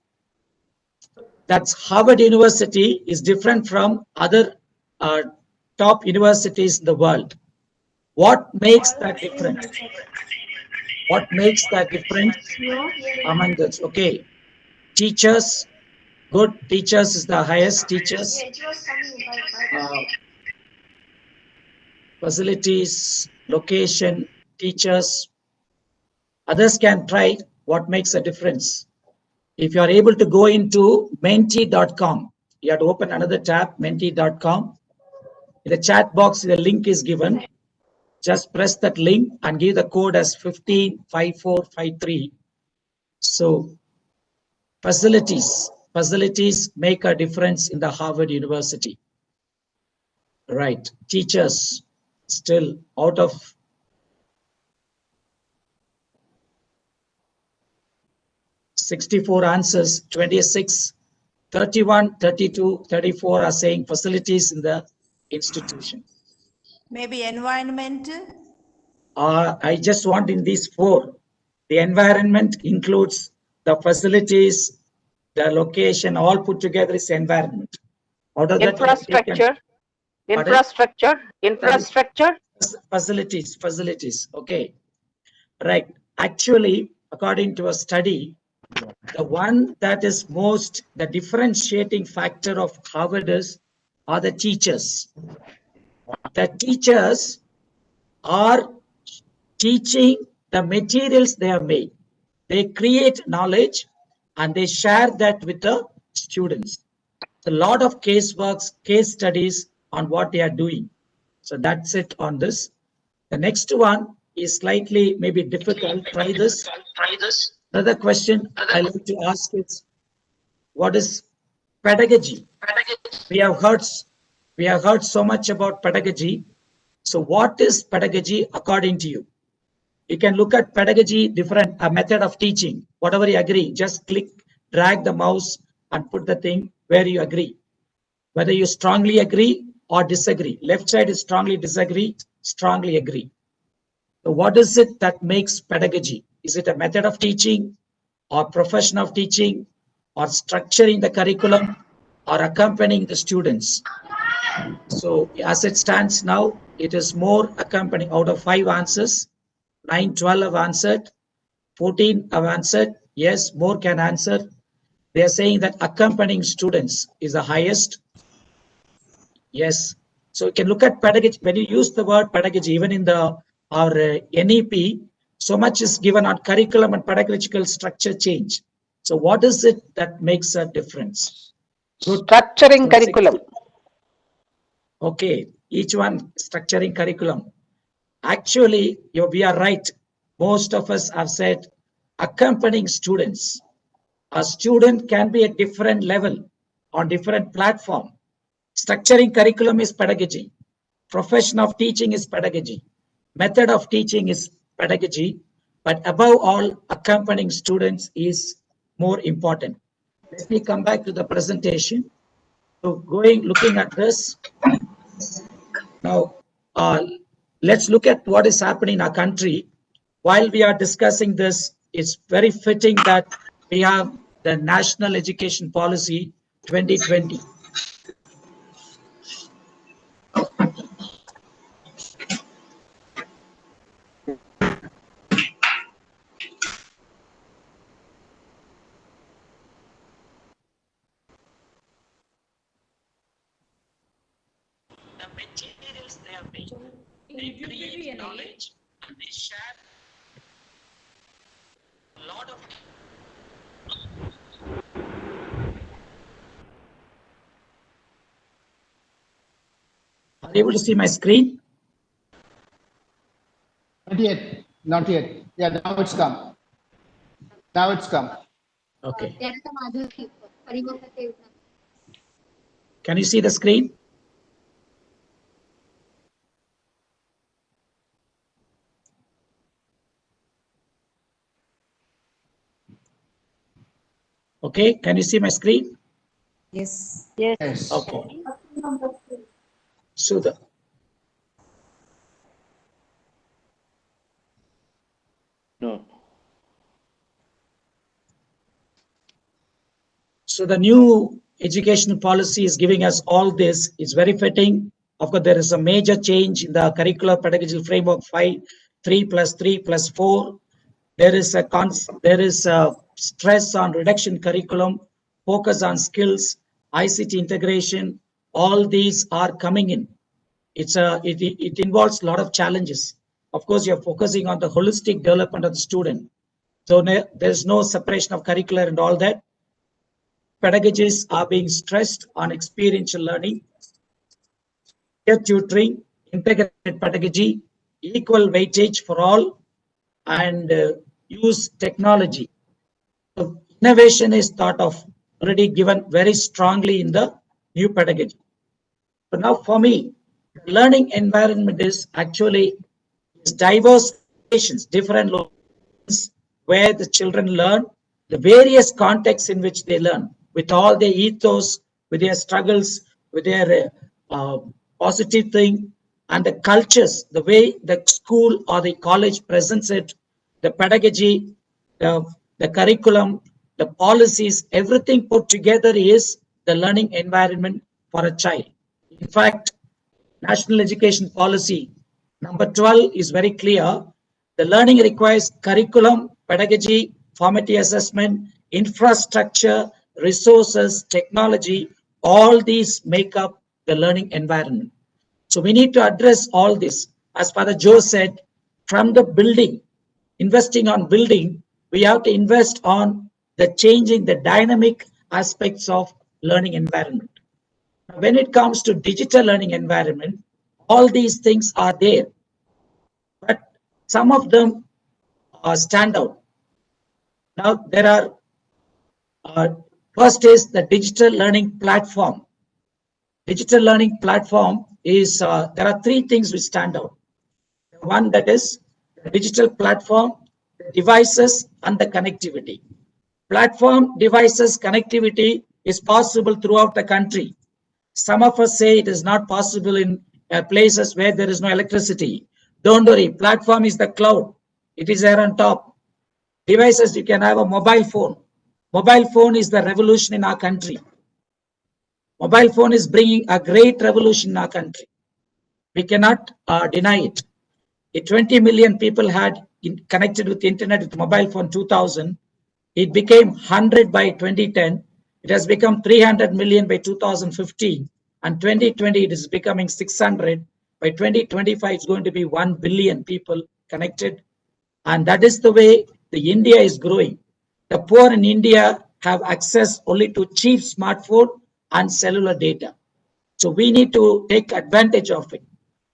That's Harvard University is different from other top universities in the world. What makes that difference? What makes that difference among this? Okay, teachers, good teachers is the highest teachers. Facilities, location, teachers. Others can try what makes a difference. If you are able to go into menti.com, you have to open another tab, menti.com. In the chat box, the link is given. Just press that link and give the code as 155453. So facilities make a difference in the Harvard University. Right, teachers still out of 64 answers, 26, 31, 32, 34 are saying facilities in the institution. Maybe environmental? I just want in these four, the environment includes the facilities, the location, all put together is environment. Out of Infrastructure, infrastructure. Facilities, okay. Right, actually, according to a study, the one that is most, the differentiating factor of Harvard are the teachers. The teachers are teaching the materials they have made. They create knowledge and they share that with the students. A lot of caseworks, case studies on what they are doing. So that's it on this. The next one is slightly maybe difficult. Try this. Another question I like to ask is, what is pedagogy? We have heard so much about pedagogy. So what is pedagogy according to you? You can look at pedagogy, different a method of teaching. Whatever you agree, just click, drag the mouse and put the thing where you agree. Whether you strongly agree or disagree. Left side is strongly disagree, strongly agree. So what is it that makes pedagogy? Is it a method of teaching or profession of teaching or structuring the curriculum or accompanying the students? So as it stands now, it is more accompanying. Out of 5 answers, 9, 12 have answered, 14 have answered. Yes, more can answer. They are saying that accompanying students is the highest. Yes. So you can look at pedagogy. When you use the word pedagogy, even in our NEP, so much is given on curriculum and pedagogical structure change. So what is it that makes a difference? Structuring curriculum. Okay, each one structuring curriculum. Actually, we are right. Most of us have said accompanying students. A student can be at different level on different platform. Structuring curriculum is pedagogy. Profession of teaching is pedagogy. Method of teaching is pedagogy. But above all, accompanying students is more important. Let me come back to the presentation. So looking at this. Now, let's look at what is happening in our country. While we are discussing this, it's very fitting that we have the National Education Policy 2020. The materials they have made, they create knowledge and they share a lot of. Are you able to see my screen? Not yet. Not yet. Yeah, now it's come. Now it's come. Okay. Can you see the screen? Okay, can you see my screen? Yes. Yes. Okay. Sudha. So the new education policy is giving us all this. It's very fitting. Of course, there is a major change in the curricular pedagogical framework 5, 3 plus 3 plus 4. There is a stress on reduction curriculum, focus on skills, ICT integration. All these are coming in. It involves a lot of challenges. Of course, you're focusing on the holistic development of the student. So there's no separation of curricular and all that. Pedagogies are being stressed on experiential learning, peer tutoring, integrated pedagogy, equal weightage for all, and use technology. So innovation is thought of, already given very strongly in the new pedagogy. So now for me, the learning environment is actually diverse locations, different locations where the children learn, the various contexts in which they learn, with all their ethos, with their struggles, with their positive thing, and the cultures, the way the school or the college presents it, the pedagogy, the curriculum, the policies, everything put together is the learning environment for a child. In fact, National Education Policy number 12 is very clear. The learning requires curriculum, pedagogy, formative assessment, infrastructure, resources, technology. All these make up the learning environment. So we need to address all this. As Father Joe said, from the building, investing on building, we have to invest on the changing the dynamic aspects of learning environment. When it comes to digital learning environment, all these things are there, but some of them stand out. Now there are, first is the digital learning platform. Digital learning platform is, there are three things which stand out. One, that is the digital platform, the devices, and the connectivity. Platform, devices, connectivity is possible throughout the country. Some of us say it is not possible in places where there is no electricity. Don't worry, platform is the cloud. It is there on top. Devices, you can have a mobile phone. Mobile phone is the revolution in our country. Mobile phone is bringing a great revolution in our country. We cannot deny it. 20 million people had connected with the internet with mobile phone 2000. It became 100 by 2010. It has become 300 million by 2015. And 2020, it is becoming 600. By 2025, it's going to be 1 billion people connected. And that is the way the India is growing. The poor in India have access only to cheap smartphone and cellular data. So we need to take advantage of it.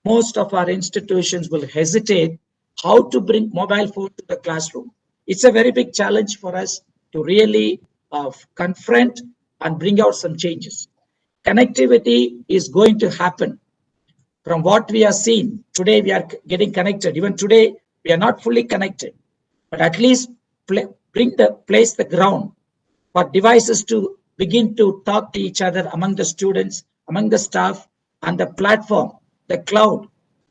Most of our institutions will hesitate how to bring mobile phone to the classroom. It's a very big challenge for us to really confront and bring out some changes. Connectivity is going to happen. From what we are seeing, today we are getting connected. Even today, we are not fully connected. But at least place the ground for devices to begin to talk to each other among the students, among the staff, and the platform, the cloud.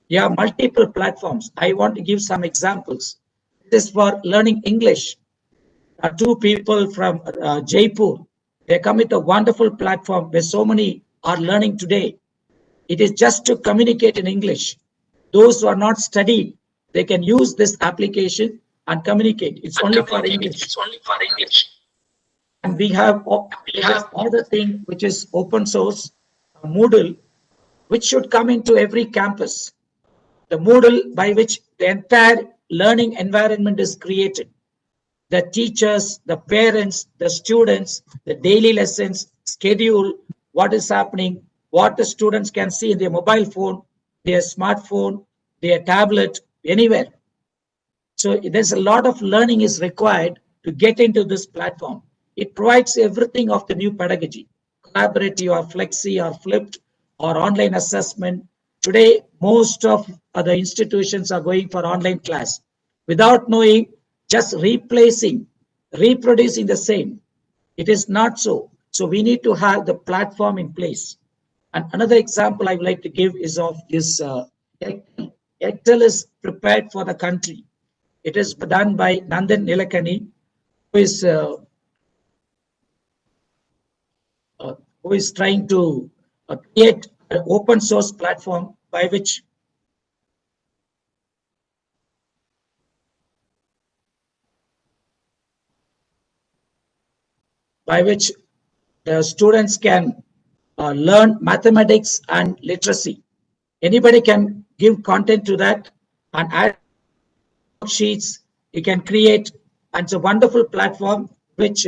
There are multiple platforms. I want to give some examples. This is for learning English. Two people from Jaipur, they come with a wonderful platform where so many are learning today. It is just to communicate in English. Those who are not studied, they can use this application and communicate. It's only for English. And we have another thing which is open source, Moodle, which should come into every campus. The Moodle by which the entire learning environment is created. The teachers, the parents, the students, the daily lessons, schedule, what is happening, what the students can see in their mobile phone, their smartphone, their tablet, anywhere. So there's a lot of learning is required to get into this platform. It provides everything of the new pedagogy, collaborative or flexi or flipped or online assessment. Today, most of the institutions are going for online class without knowing, just replacing, reproducing the same. It is not so. So we need to have the platform in place. And another example I would like to give is of this Excel is prepared for the country. It is done by Nandan Nilekani, who is who is trying to create an open source platform by which the students can learn mathematics and literacy. Anybody can give content to that and add sheets. You can create, and it's a wonderful platform which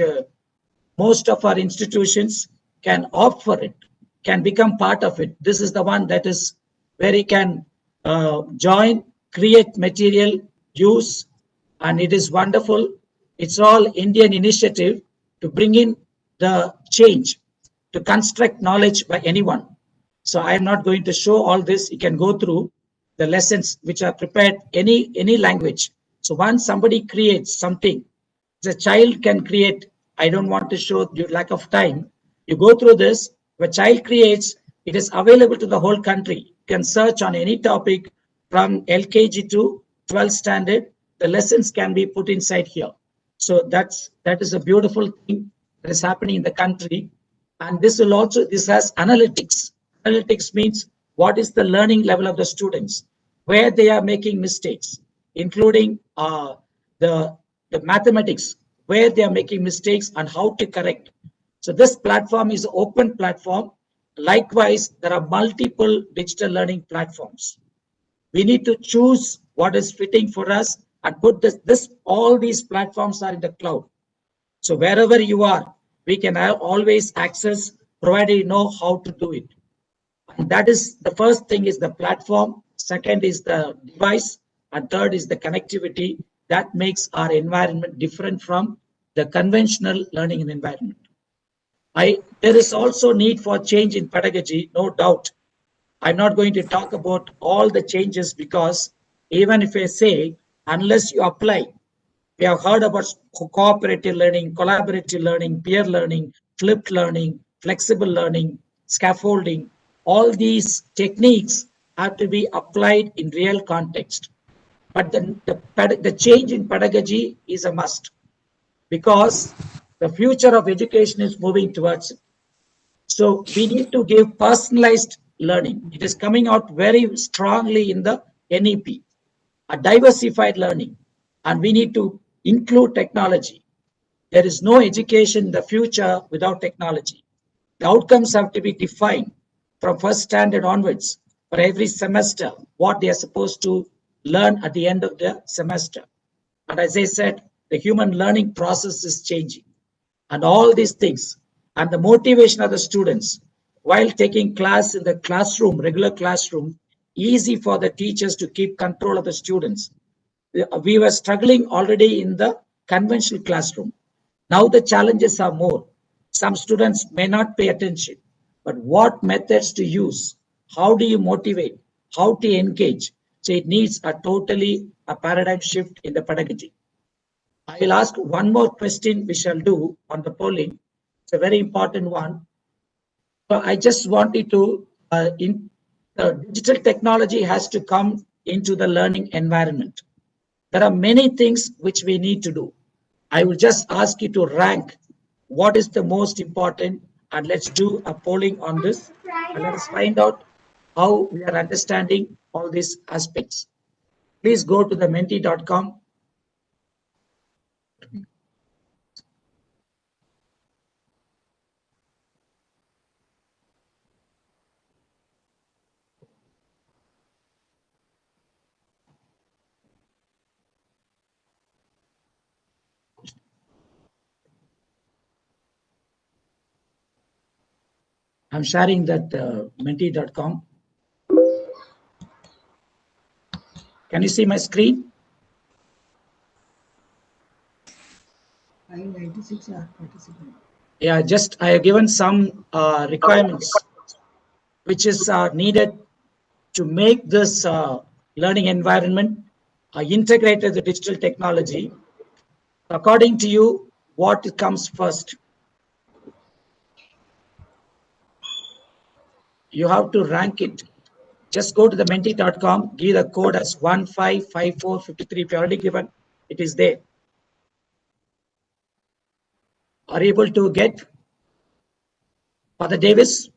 most of our institutions can opt for it, can become part of it. This is the one that is where you can join, create material, use, and it is wonderful. It's all Indian initiative to bring in the change, to construct knowledge by anyone. So I am not going to show all this. You can go through the lessons which are prepared any language. So once somebody creates something, the child can create. I don't want to show due to lack of time. You go through this. If a child creates, it is available to the whole country. You can search on any topic from LKG to 12th standard. The lessons can be put inside here. So that is a beautiful thing that is happening in the country. And this has analytics. Analytics means what is the learning level of the students, where they are making mistakes, including the mathematics, where they are making mistakes and how to correct. So this platform is an open platform. Likewise, there are multiple digital learning platforms. We need to choose what is fitting for us and put all these platforms are in the cloud. So wherever you are, we can always access, provided you know how to do it. And that is the first thing is the platform. Second is the device. And third is the connectivity that makes our environment different from the conventional learning environment. There is also need for change in pedagogy, no doubt. I'm not going to talk about all the changes because even if I say, unless you apply, we have heard about cooperative learning, collaborative learning, peer learning, flipped learning, flexible learning, scaffolding. All these techniques have to be applied in real context. But the change in pedagogy is a must because the future of education is moving towards it. So we need to give personalized learning. It is coming out very strongly in the NEP, a diversified learning, and we need to include technology. There is no education in the future without technology. The outcomes have to be defined from first standard onwards for every semester, what they are supposed to learn at the end of the semester. And as I said, the human learning process is changing. And all these things and the motivation of the students while taking class in the classroom, regular classroom, easy for the teachers to keep control of the students. We were struggling already in the conventional classroom. Now the challenges are more. Some students may not pay attention, but what methods to use? How do you motivate? How to engage? So it needs a paradigm shift in the pedagogy. I will ask one more question we shall do on the polling. It's a very important one. So I just wanted to, digital technology has to come into the learning environment. There are many things which we need to do. I will just ask you to rank what is the most important, and let's do a polling on this. And let us find out how we are understanding all these aspects. Please go to the menti.com. I'm sharing that menti.com. Can you see my screen? 596 are participating. Yeah, I have given some requirements which is needed to make this learning environment integrated the digital technology. According to you, what comes first? You have to rank it. Just go to the menti.com, give the code as 155453. If you already given, it is there. Are you able to get? Father Davis?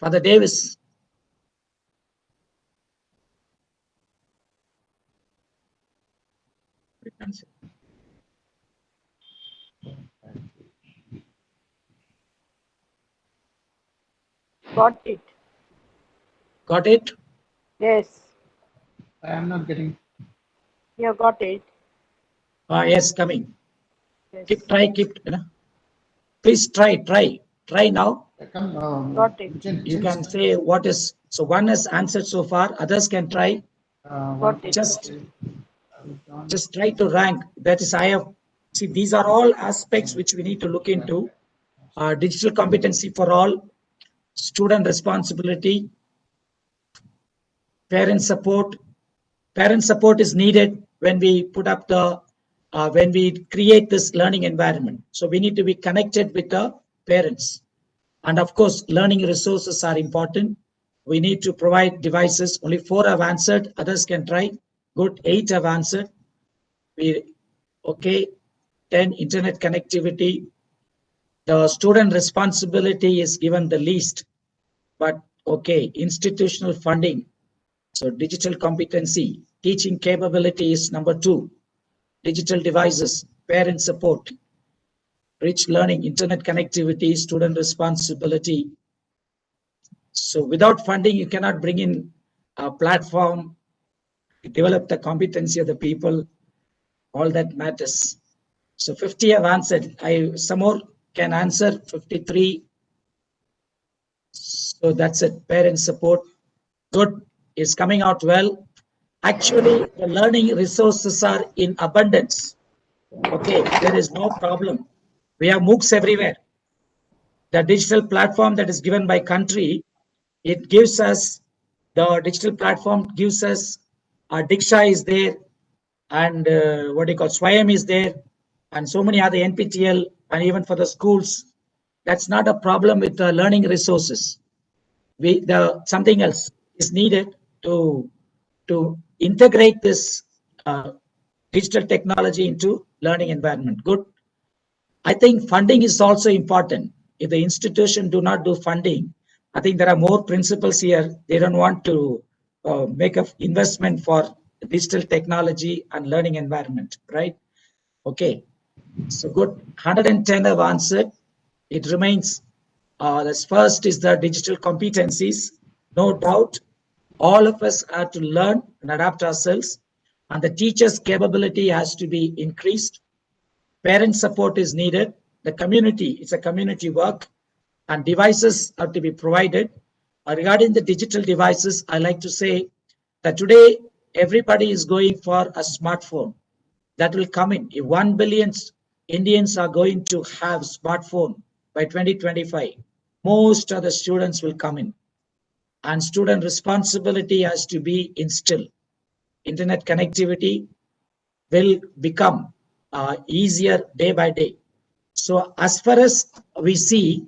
Father Davis? Got it. Got it? Yes. I am not getting. You got it. Yes, coming. Yes. Keep, please try now. Got it. You can say what is, so one has answered so far, others can try. Got it. Just try to rank. That is, see, these are all aspects which we need to look into. Digital competency for all, student responsibility, parent support. Parent support is needed when we put up when we create this learning environment. So we need to be connected with the parents. And of course, learning resources are important. We need to provide devices. Only 4 have answered. Others can try. Good. 8 have answered. Okay. 10, internet connectivity. The student responsibility is given the least. But okay, institutional funding. So digital competency, teaching capability is number 2. Digital devices, parent support, rich learning, internet connectivity, student responsibility. So without funding, you cannot bring in a platform, develop the competency of the people, all that matters. So 50 have answered. Some more can answer, 53. So that's it, parent support. Good, is coming out well. Actually, the learning resources are in abundance. Okay, there is no problem. We have MOOCs everywhere. The digital platform that is given by country, it gives us, the digital platform gives us, Diksha is there, and Swayam is there, and so many other NPTEL, and even for the schools. That's not a problem with the learning resources. Something else is needed to integrate this digital technology into learning environment. Good. I think funding is also important. If the institution do not do funding, I think there are more principals here. They don't want to make an investment for digital technology and learning environment, right? Okay. So good. 110 have answered. It remains. This first is the digital competencies. No doubt, all of us have to learn and adapt ourselves, and the teacher's capability has to be increased. Parent support is needed. The community, it's a community work, and devices have to be provided. Regarding the digital devices, I like to say that today everybody is going for a smartphone. That will come in. If 1 billion Indians are going to have smartphone by 2025, most of the students will come in. And student responsibility has to be instilled. Internet connectivity will become easier day by day. So as far as we see,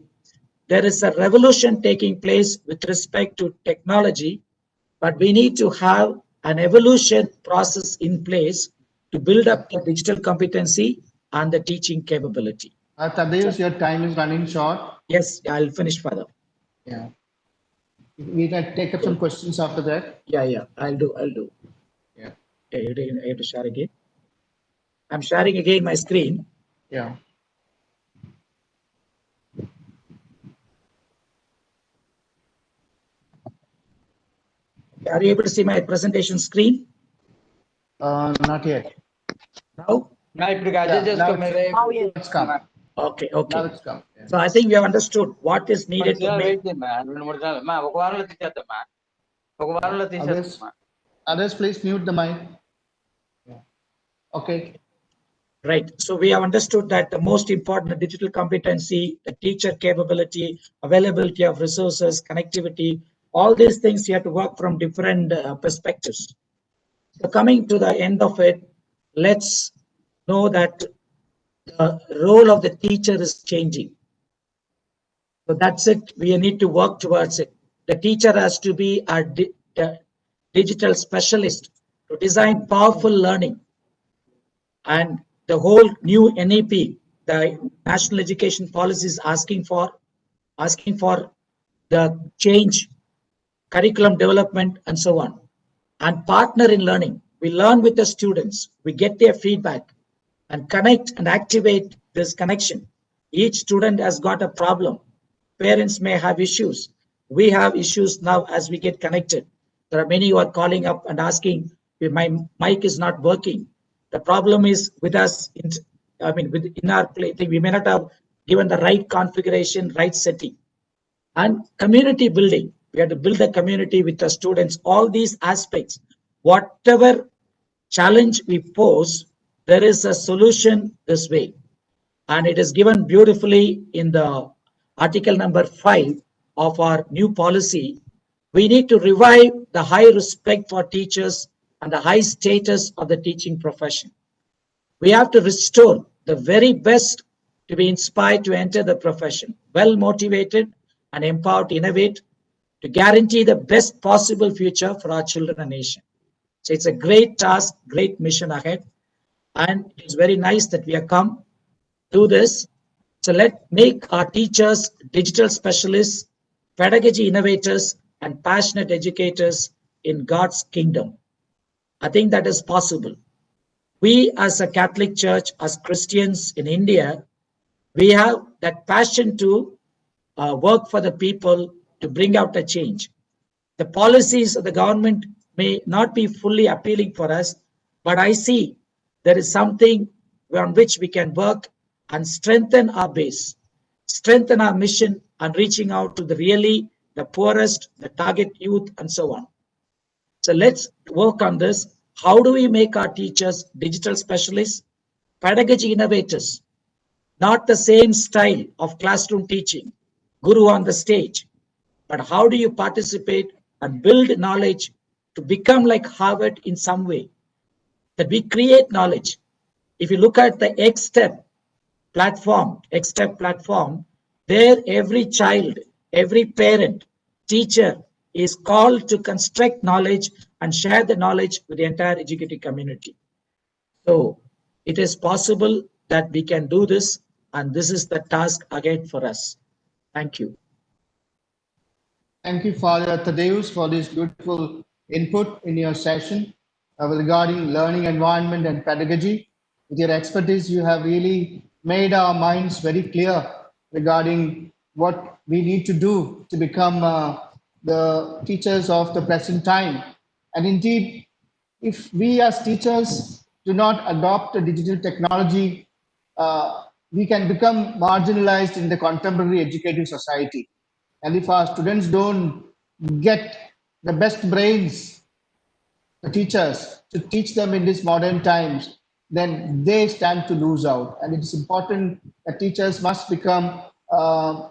there is a revolution taking place with respect to technology, but we need to have an evolution process in place to build up the digital competency and the teaching capability. Thaddeus, your time is running short. Yes, I'll finish further. Yeah. We can take up some questions after that. Yeah, I'll do. Yeah. I have to share again. I'm sharing again my screen. Yeah. Are you able to see my presentation screen? Not yet. Now? Now it's come. Okay. Now it's come. Yeah. So I think we have understood what is needed to make. Others, please mute the mic. Yeah. Okay. Right. So we have understood that the most important digital competency, the teacher capability, availability of resources, connectivity, all these things you have to work from different perspectives. So coming to the end of it, let's know that the role of the teacher is changing. So that's it. We need to work towards it. The teacher has to be a digital specialist to design powerful learning. And the whole new NEP, the national education policy is asking for the change, curriculum development, and so on. And partner in learning. We learn with the students, we get their feedback and connect and activate this connection. Each student has got a problem. Parents may have issues. We have issues now as we get connected. There are many who are calling up and asking, my mic is not working. The problem is with us, in our play, we may not have given the right configuration, right setting. And community building. We have to build a community with the students. All these aspects, whatever challenge we pose, there is a solution this way. And it is given beautifully in the article number 5 of our new policy. We need to revive the high respect for teachers and the high status of the teaching profession. We have to restore the very best to be inspired to enter the profession, well motivated and empowered to innovate, to guarantee the best possible future for our children and nation. So it's a great task, great mission ahead. And it's very nice that we have come to this. So let's make our teachers digital specialists, pedagogy innovators, and passionate educators in God's kingdom. I think that is possible. We as a Catholic Church, as Christians in India, we have that passion to work for the people to bring out a change. The policies of the government may not be fully appealing for us, but I see there is something on which we can work and strengthen our base, strengthen our mission and reaching out to the poorest, the target youth, and so on. So let's work on this. How do we make our teachers digital specialists, pedagogy innovators, not the same style of classroom teaching, guru on the stage, but how do you participate and build knowledge to become like Harvard in some way, that we create knowledge. If you look at the X-Step platform, there every child, every parent, teacher is called to construct knowledge and share the knowledge with the entire educative community. So it is possible that we can do this, and this is the task again for us. Thank you. Thank you, Father Thaddeus, for this beautiful input in your session regarding learning environment and pedagogy. With your expertise, you have really made our minds very clear regarding what we need to do to become the teachers of the present time. And indeed, if we as teachers do not adopt the digital technology, we can become marginalized in the contemporary educative society. And if our students don't get the best brains, the teachers, to teach them in these modern times, then they stand to lose out. And it is important that teachers must become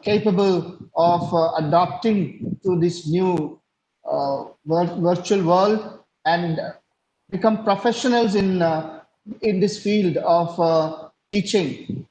capable of adapting to this new virtual world and become professionals in this field of teaching,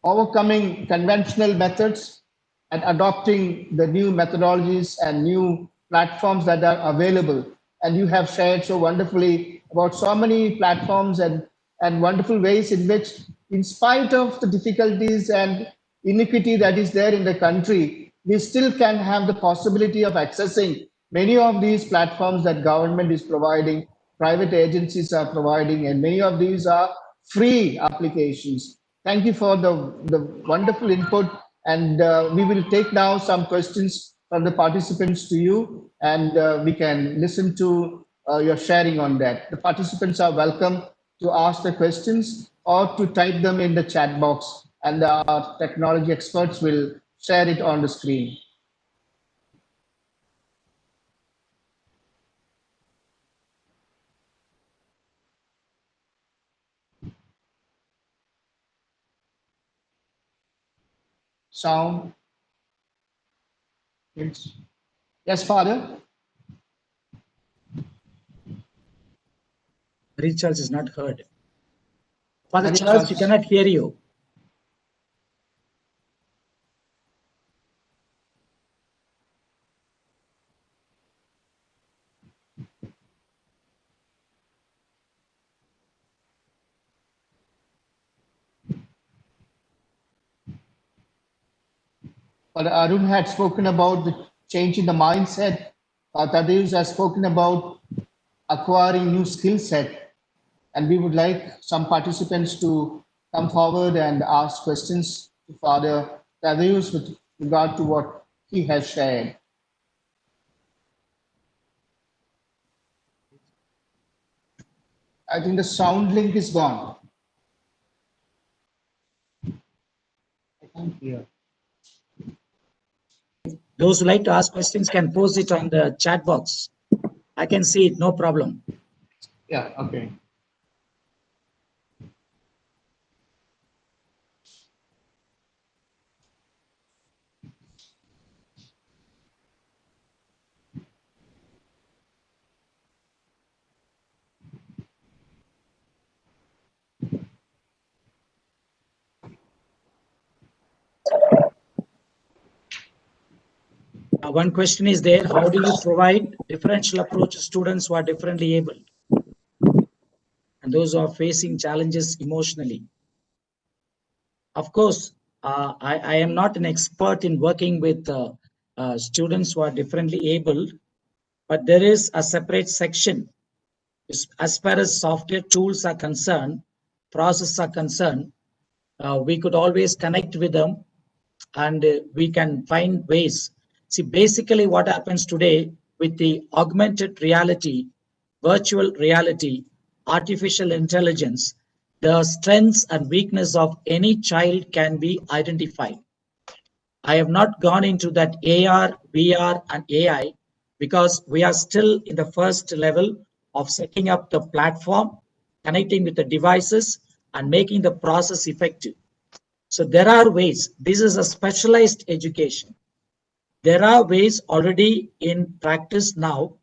overcoming conventional methods and adopting the new methodologies and new platforms that are available. And you have shared so wonderfully about so many platforms and wonderful ways in which, in spite of the difficulties and inequity that is there in the country, we still can have the possibility of accessing many of these platforms that government is providing, private agencies are providing, and many of these are free applications. Thank you for the wonderful input. And we will take now some questions from the participants to you, and we can listen to your sharing on that. The participants are welcome to ask the questions or to type them in the chat box, and our technology experts will share it on the screen. Sound? Yes, Father. Recharge is not heard. Father Charles, we cannot hear you. But Arun had spoken about the change in the mindset. Tadeusz has spoken about acquiring new skill set. And we would like some participants to come forward and ask questions to Father Tadeusz with regard to what he has shared. I think the sound link is gone. I can't hear. Those who like to ask questions can post it on the chat box. I can see it, no problem. Yeah, okay. One question is there, how do you provide differential approach to students who are differently able and those who are facing challenges emotionally? Of course, I am not an expert in working with students who are differently able, but there is a separate section. As far as software tools are concerned, processes are concerned, we could always connect with them and we can find ways. See, basically what happens today with the augmented reality, virtual reality, artificial intelligence, the strengths and weakness of any child can be identified. I have not gone into that AR, VR and AI because we are still in the first level of setting up the platform, connecting with the devices and making the process effective. So there are ways. This is a specialized education. There are ways already in practice now.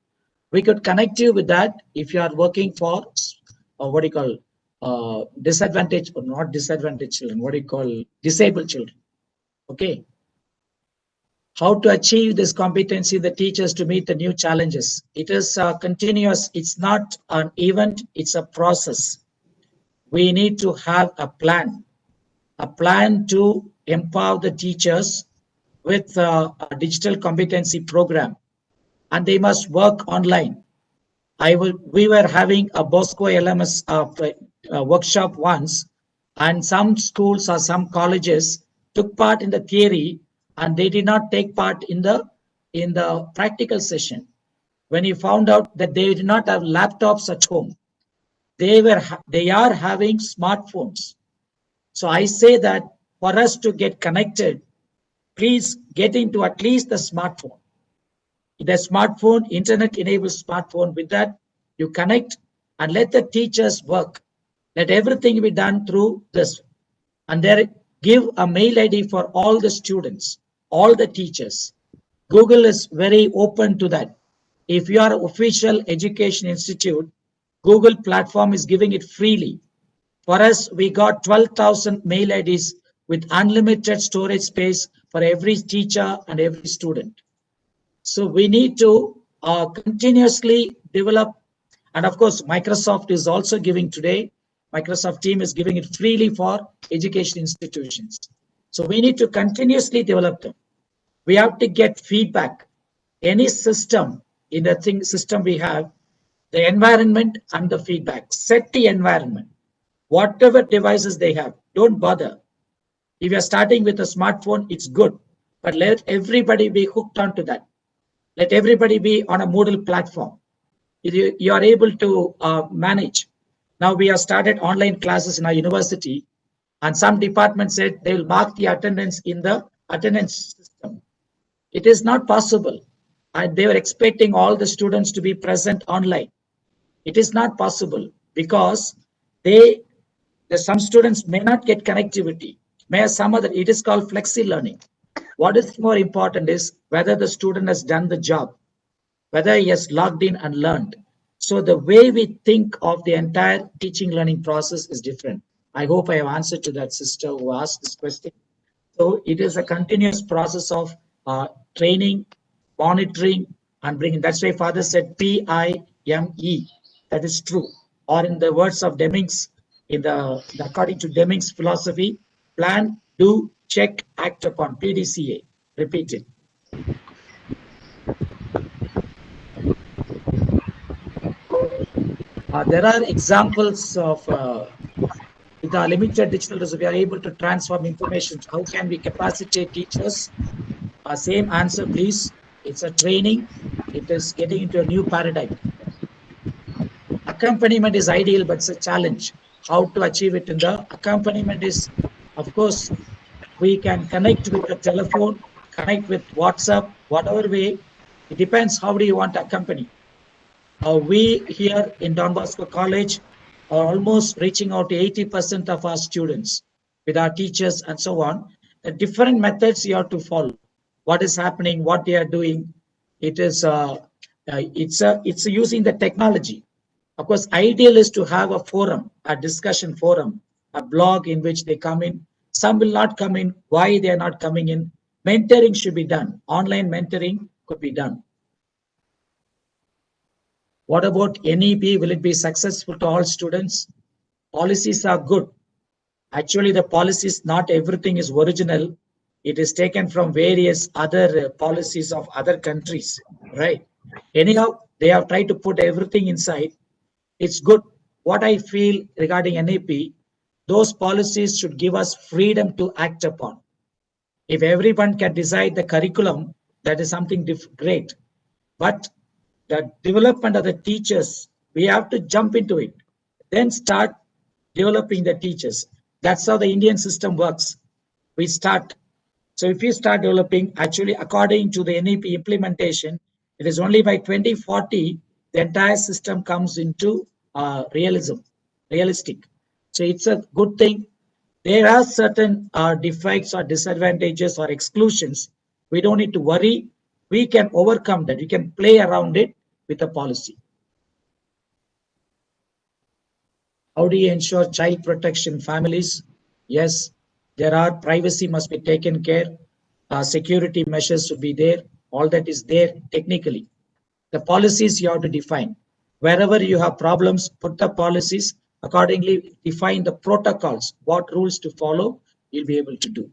We could connect you with that if you are working for what do you call disadvantaged or not disadvantaged children, what do you call disabled children. Okay. How to achieve this competency, the teachers to meet the new challenges. It is continuous. It's not an event. It's a process. We need to have a plan to empower the teachers with a digital competency program, and they must work online. We were having a Bosco LMS workshop once, and some schools or some colleges took part in the theory and they did not take part in the practical session. When he found out that they did not have laptops at home, they are having smartphones. So I say that for us to get connected, please get into at least the smartphone. The smartphone, internet-enabled smartphone, with that you connect and let the teachers work. Let everything be done through this. And there, give a mail ID for all the students, all the teachers. Google is very open to that. If you are an official education institute, Google platform is giving it freely. For us, we got 12,000 mail IDs with unlimited storage space for every teacher and every student. So we need to continuously develop. And of course, Microsoft is also giving today, Microsoft team is giving it freely for education institutions. So we need to continuously develop them. We have to get feedback. Any system, in the system we have, the environment and the feedback. Set the environment. Whatever devices they have, don't bother. If you're starting with a smartphone, it's good, but let everybody be hooked onto that. Let everybody be on a Moodle platform. You are able to manage. Now we have started online classes in our university, and some departments said they will mark the attendance in the attendance system. It is not possible. And they were expecting all the students to be present online. It is not possible because some students may not get connectivity. It is called flexi learning. What is more important is whether the student has done the job, whether he has logged in and learned. So the way we think of the entire teaching learning process is different. I hope I have answered to that sister who asked this question. So it is a continuous process of training, monitoring, and bringing. That's why Father said PIME. That is true. Or in the words of Deming's, according to Deming's philosophy, plan, do, check, act upon, PDCA. repeat it. There are examples of with our limited digital resources, we are able to transform information. How can we capacitate teachers? Same answer, please. It's a training. It is getting into a new paradigm. Accompaniment is ideal, but it's a challenge. How to achieve it in the accompaniment is, of course, we can connect with the telephone, connect with WhatsApp, whatever way. It depends how do you want to accompany. We here in Don Bosco College are almost reaching out to 80% of our students with our teachers and so on. The different methods you have to follow. What is happening, what they are doing. It is it's using the technology. Of course, ideal is to have a forum, a discussion forum, a blog in which they come in. Some will not come in. Why they are not coming in? Mentoring should be done. Online mentoring could be done. What about NEP? Will it be successful to all students? Policies are good. Actually, the policies, not everything is original. It is taken from various other policies of other countries, right? Anyhow, they have tried to put everything inside. It's good. What I feel regarding NEP, those policies should give us freedom to act upon. If everyone can decide the curriculum, that is something great. But the development of the teachers, we have to jump into it, then start developing the teachers. That's how the Indian system works. We start. So if you start developing, actually, according to the NEP implementation, it is only by 2040, the entire system comes into realistic. So it's a good thing. There are certain defects or disadvantages or exclusions. We don't need to worry. We can overcome that. We can play around it with a policy. How do you ensure child protection families? Yes, there are privacy must be taken care. Security measures should be there. All that is there technically. The policies you have to define. Wherever you have problems, put the policies accordingly, define the protocols, what rules to follow, you'll be able to do.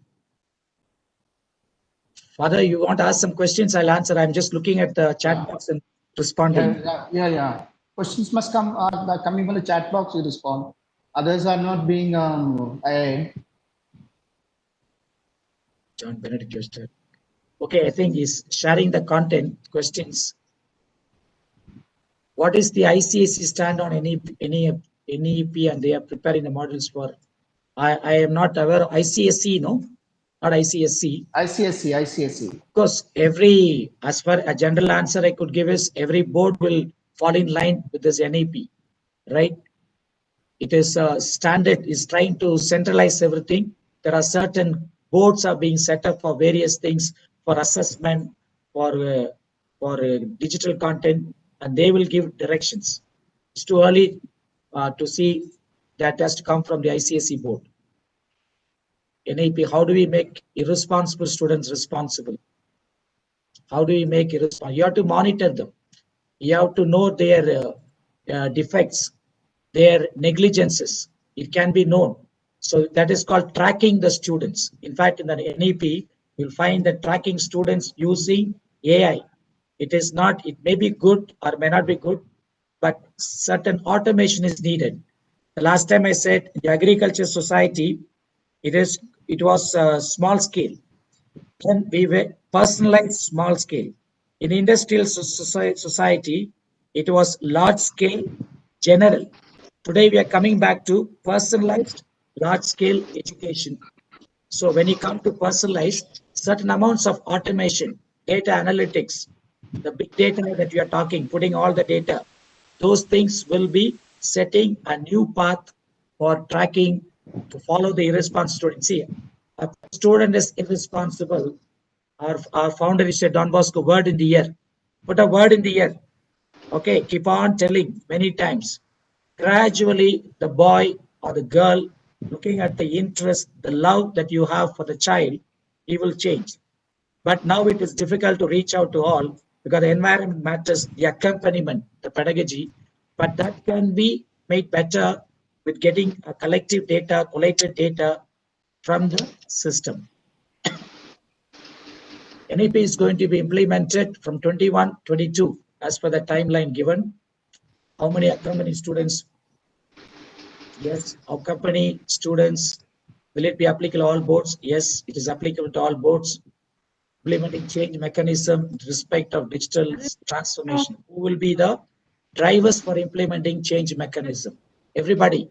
Father, you want to ask some questions? I'll answer. I'm just looking at the chat box and responding. Yeah. Questions must come, coming from the chat box, you respond. Others are not being aired. John Benedict just okay, I think he's sharing the content questions. What is the ICSE stand on NEP and they are preparing the models for? I am not aware of ICSE, no? Not ICSE. ICSE. Of course, as far a general answer I could give is every board will fall in line with this NEP, right? It is standard, is trying to centralize everything. There are certain boards are being set up for various things, for assessment, for digital content, and they will give directions. It's too early to see that has to come from the ICSE board. NEP, how do we make irresponsible students responsible? How do we make irresponsible? You have to monitor them. You have to know their defects, their negligences. It can be known. So that is called tracking the students. In fact, in the NEP, you'll find that tracking students using AI. It is not, it may be good or may not be good, but certain automation is needed. The last time I said the agriculture society, it was small scale. Then we were personalized small scale. In industrial society, it was large scale, general. Today we are coming back to personalized, large scale education. So when you come to personalized, certain amounts of automation, data analytics, the big data that we are talking, putting all the data, those things will be setting a new path for tracking to follow the irresponsible student. See, a student is irresponsible. Our founder is a Don Bosco word in the ear. Put a word in the ear. Okay, keep on telling many times. Gradually, the boy or the girl, looking at the interest, the love that you have for the child, he will change. But now it is difficult to reach out to all because the environment matters, the accompaniment, the pedagogy, but that can be made better with getting a collective data, collated data from the system. NEP is going to be implemented from 21-22 as per the timeline given. How many students? Yes. How many students? Will it be applicable to all boards? Yes, it is applicable to all boards. Implementing change mechanism in respect of digital transformation. Who will be the drivers for implementing change mechanism? Everybody.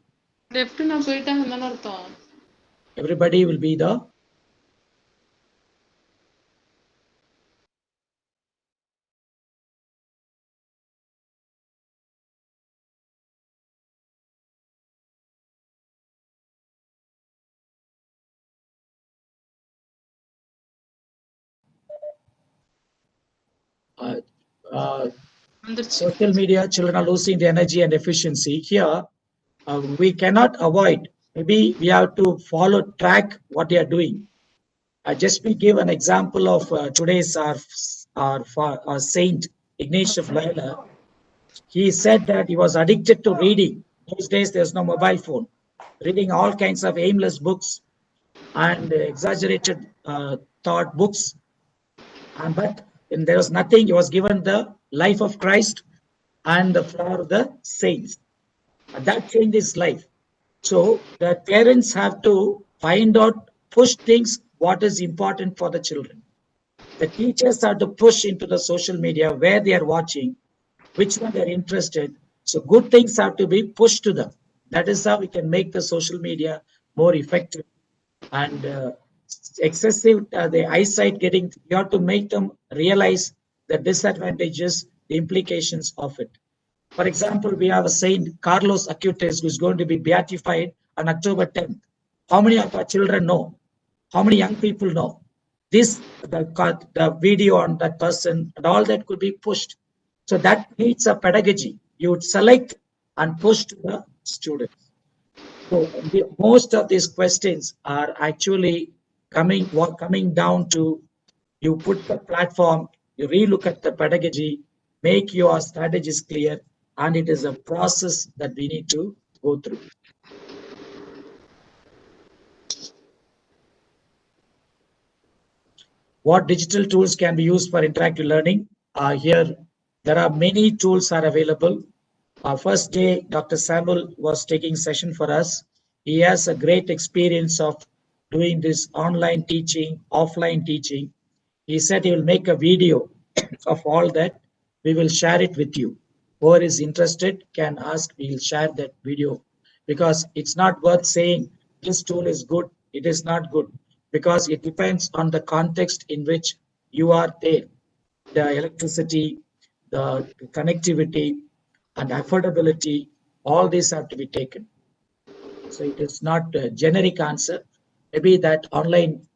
Everybody will be the social media. Children are losing the energy and efficiency. Here, we cannot avoid. Maybe we have to follow track what they are doing. Just we give an example of today's our Saint Ignatius of Loyola. He said that he was addicted to reading. Those days there's no mobile phone. Reading all kinds of aimless books and exaggerated thought books. But there was nothing. He was given the life of Christ and the flower of the saints. That changed his life. So the parents have to find out, push things, what is important for the children. The teachers have to push into the social media where they are watching, which one they are interested. So good things have to be pushed to them. That is how we can make the social media more effective. And excessive, the eyesight getting, you have to make them realize the disadvantages, the implications of it. For example, we have a Saint Carlos Acutis who is going to be beatified on October 10th. How many of our children know? How many young people know? The video on that person and all that could be pushed. So that needs a pedagogy. You would select and push to the students. So most of these questions are actually coming down to you put the platform, you relook at the pedagogy, make your strategies clear, and it is a process that we need to go through. What digital tools can be used for interactive learning? Here, there are many tools are available. First day, Dr. Samuel was taking session for us. He has a great experience of doing this online teaching, offline teaching. He said he will make a video of all that. We will share it with you. Whoever is interested can ask, we will share that video, because it's not worth saying this tool is good, it is not good, because it depends on the context in which you are there. The electricity, the connectivity, and affordability, all these have to be taken. So it is not a generic answer. Maybe that online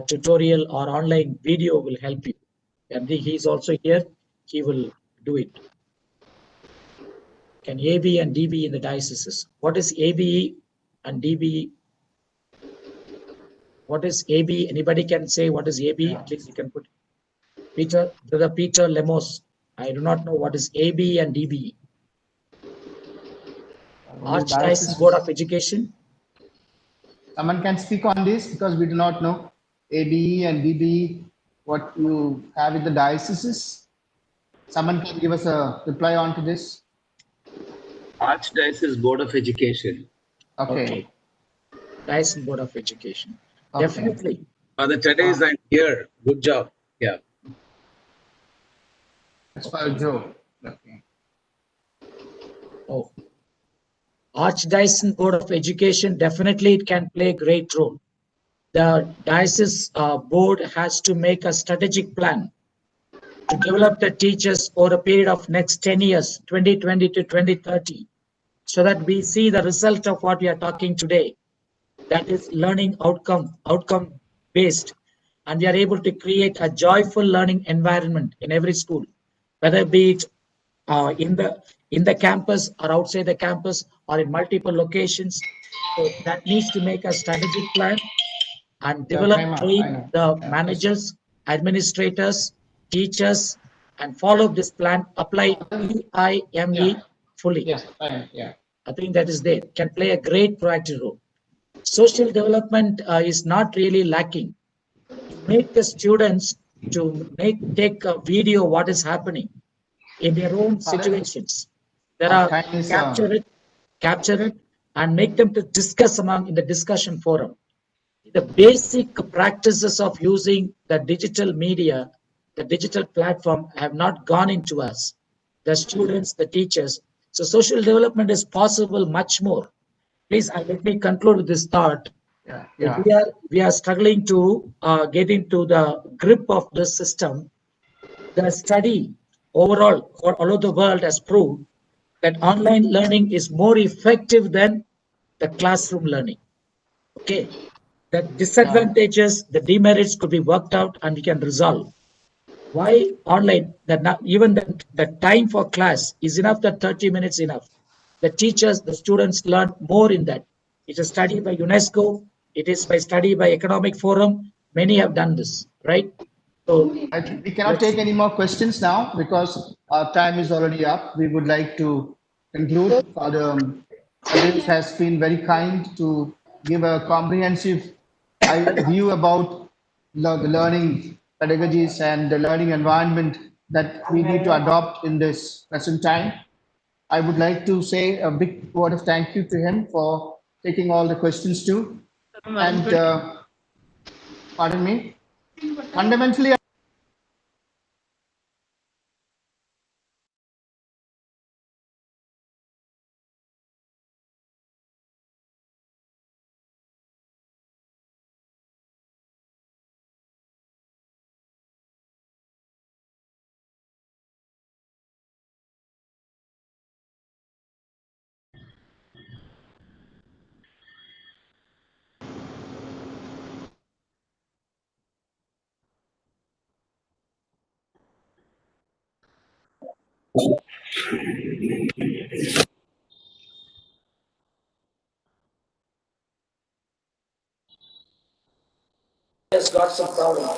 tutorial or online video will help you. And he's also here, he will do it. Can AB and DB in the dioceses? What is ABE and DBE? What is AB? Anybody can say what is AB? At least you can put Brother Peter Lemos. I do not know what is AB and DBE. Archdiocese Board of Education. Someone can speak on this because we do not know ABE and DBE, what you have in the dioceses. Someone can give us a reply on to this. Archdiocese Board of Education. Okay. Diocese Board of Education. Okay. Definitely. Father Tadej, I'm here. Good job. Yeah. That's for Joe. Okay. Oh. Archdiocese Board of Education, definitely it can play a great role. The diocese board has to make a strategic plan to develop the teachers over a period of next 10 years, 2020 to 2030, so that we see the result of what we are talking today. That is learning outcome based, and we are able to create a joyful learning environment in every school, whether be it in the campus or outside the campus or in multiple locations. So that needs to make a strategic plan and develop, train the managers, administrators, teachers, and follow this plan, apply EIME fully. Yes, yeah. I think that is there, can play a great proactive role. Social development is not really lacking. Make the students to take a video what is happening in their own situations. There are time is, capture it, and make them to discuss among in the discussion forum. The basic practices of using the digital media, the digital platform have not gone into us, the students, the teachers. So social development is possible much more. Please, let me conclude with this thought. Yeah. We are struggling to get into the grip of this system. The study overall all over the world has proved that online learning is more effective than the classroom learning. Okay, the disadvantages, the demerits could be worked out and we can resolve. Why online? That not even the time for class is enough. That 30 minutes enough. The teachers, the students learn more in that. It's a study by UNESCO. It is by study by Economic Forum. Many have done this, right? So We cannot take any more questions now because our time is already up. We would like to conclude. Father Thaddeus has been very kind to give a comprehensive view about the learning pedagogies and the learning environment that we need to adopt in this present time. I would like to say a big word of thank you to him for taking all the questions too. And pardon me, fundamentally, has got some problem.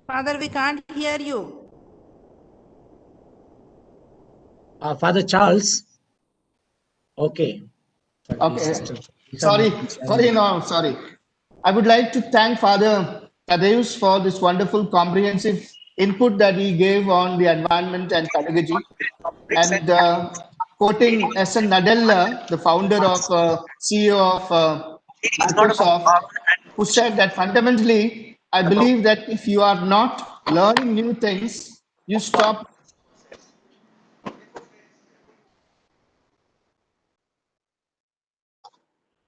Father, we can't hear you. Father Charles. Okay. okay. Sorry, sorry. I would like to thank Father Thaddeus for this wonderful comprehensive input that he gave on the environment and pedagogy. And quoting S.N. Nadella, the founder of CEO of Microsoft, who said that fundamentally, I believe that if you are not learning new things, you stop.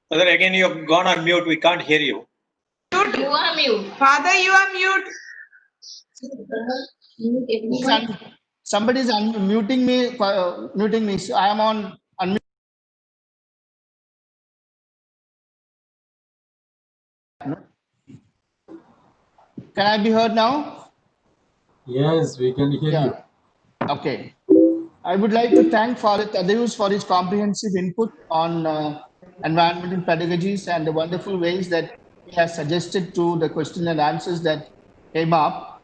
Father, again you have gone on mute. We can't hear you. You are mute. Father, you are mute. Somebody is muting me. So I am on unmute. Can I be heard now? Yes, we can hear you. Okay. I would like to thank Father Thaddeus for his comprehensive input on environmental pedagogies and the wonderful ways that he has suggested to the question and answers that came up.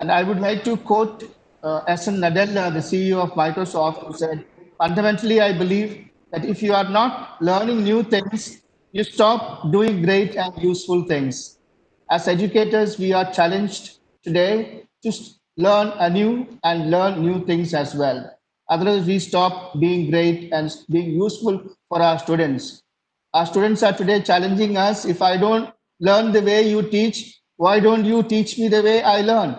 And I would like to quote S.N. Nadella, the CEO of Microsoft, who said, fundamentally, I believe that if you are not learning new things, you stop doing great and useful things. As educators, we are challenged today to learn anew and learn new things as well. Otherwise, we stop being great and being useful for our students. Our students are today challenging us. If I don't learn the way you teach, why don't you teach me the way I learn?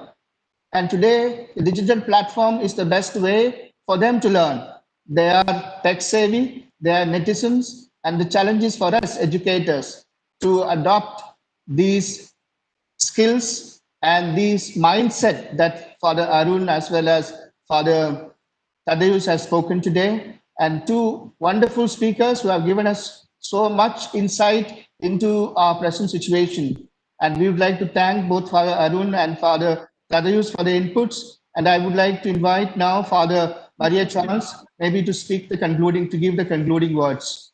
And today, the digital platform is the best way for them to learn. They are tech savvy, they are netizens, and the challenge is for us educators to adopt these skills and these mindset that Father Arun as well as Father Thaddeus has spoken today, and two wonderful speakers who have given us so much insight into our present situation. And we would like to thank both Father Arun and Father Thaddeus for the inputs. And I would like to invite now Father Maria Charles, maybe to speak the concluding, to give the concluding words.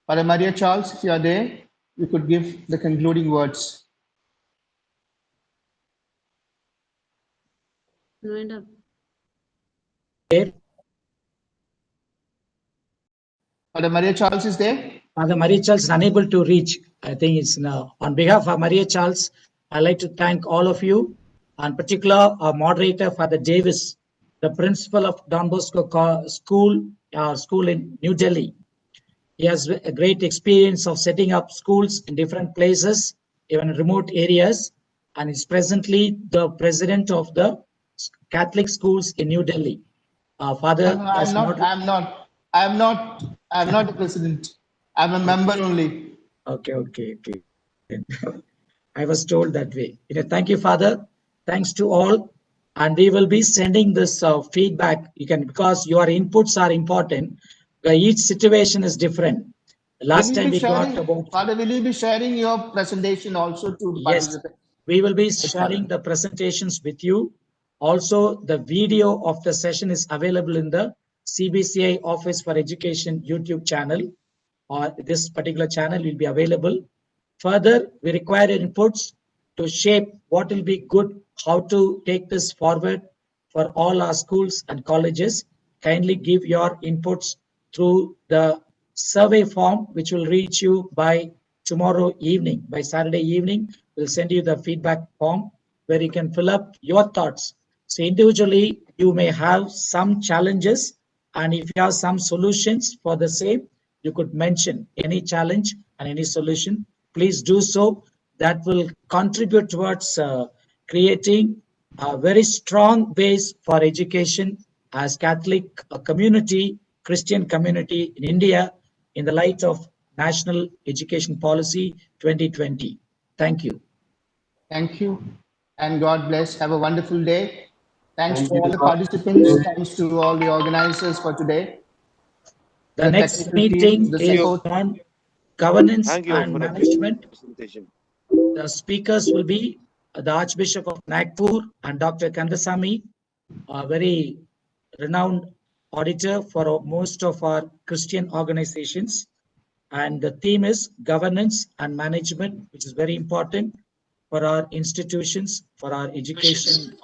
Father Maria Charles, if you are there, you could give the concluding words. Father Maria Charles is there? Father Maria Charles is unable to reach. I think it's now. On behalf of Maria Charles, I'd like to thank all of you, and particular our moderator, Father Davis, the principal of Don Bosco school in New Delhi. He has a great experience of setting up schools in different places, even remote areas, and is presently the president of the Catholic schools in New Delhi. Father, I'm not the president. I'm a member only. Okay. I was told that way. Thank you, Father. Thanks to all. And we will be sending this feedback. You can, because your inputs are important. Each situation is different. Last time we got about. Father, will you be sharing your presentation also to the participants? We will be sharing the presentations with you. Also, the video of the session is available in the CBCI Office for Education YouTube channel, or this particular channel will be available. Further, we require inputs to shape what will be good, how to take this forward for all our schools and colleges. Kindly give your inputs through the survey form, which will reach you by tomorrow evening. By Saturday evening, we'll send you the feedback form where you can fill up your thoughts. So individually, you may have some challenges, and if you have some solutions for the same, you could mention any challenge and any solution. Please do so. That will contribute towards creating a very strong base for education as Catholic community, Christian community in India, in the light of National Education Policy 2020. Thank you. Thank you. And God bless. Have a wonderful day. Thanks to all the participants. Thanks to all the organizers for today. The next meeting is on governance and management. The speakers will be the Archbishop of Nagpur and Dr. Kandasamy, a very renowned auditor for most of our Christian organizations. And the theme is governance and management, which is very important for our institutions, for our education.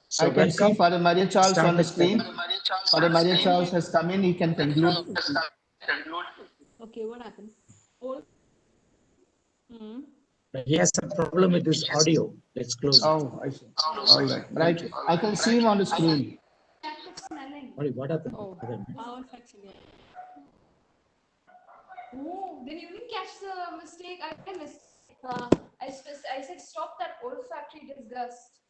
So I can see Father Maria Charles on the screen. Father Maria Charles has come in. He can conclude. Okay, what happened? He has a problem with his audio. Let's close it. Oh, I see. All right. Right. I can see him on the screen. Sorry, what happened? Oh, actually. Oh, then you didn't catch the mistake. I missed. I said stop that olfactory disgust.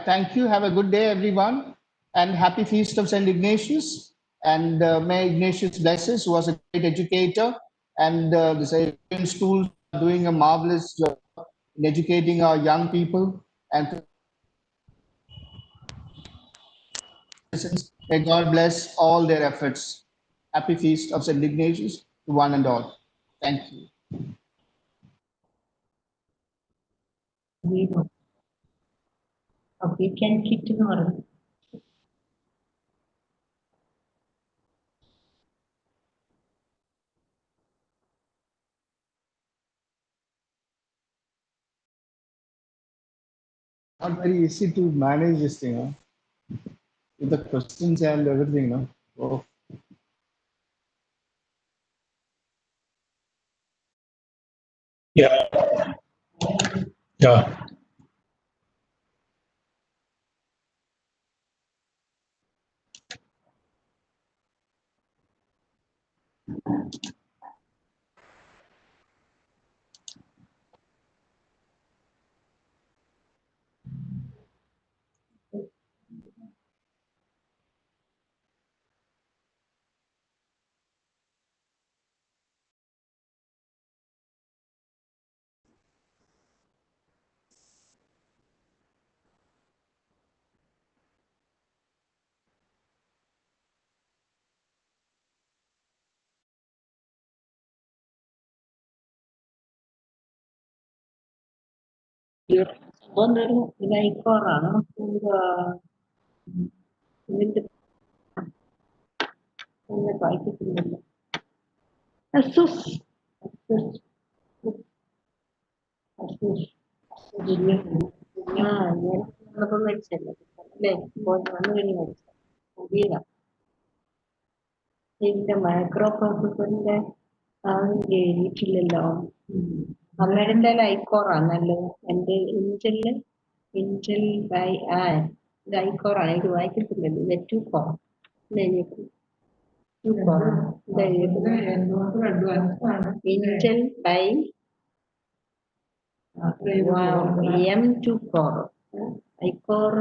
Thank you. Have a good day, everyone. And happy feast of St. Ignatius. And may Ignatius bless us, who was a great educator. And the St. schools are doing a marvelous job in educating our young people. And may God bless all their efforts. Happy feast of St. Ignatius to one and all. Thank you. Okay, can keep tomorrow. Not very easy to manage this thing, huh? With the questions and everything, no? Oh. Yeah. Sebenarnya nilai orang ini baik itu sebenarnya. Asus. Nah, ya, kenapa macam ni? Boleh, boleh mana ni? പുതിയതാ ഇതിന്റെ micro പ്രോസസറിന്റെ അത് എഴുതിയിട്ടില്ലല്ലോ. അമ്മയുടെ എന്തായാലും ഐക്കോറാണ് നല്ലത്. എന്റെ Intel ഇത് ഐക്കോറാണ്. ഇത് വായിക്കത്തില്ലല്ലോ. ഇത് 2 core എഴുതിയേക്കുന്നത്. 2 core ഇത് എഴുതിയേക്കുന്നത് ഇന്റൽ M2 കോർ ഐക്കോർ.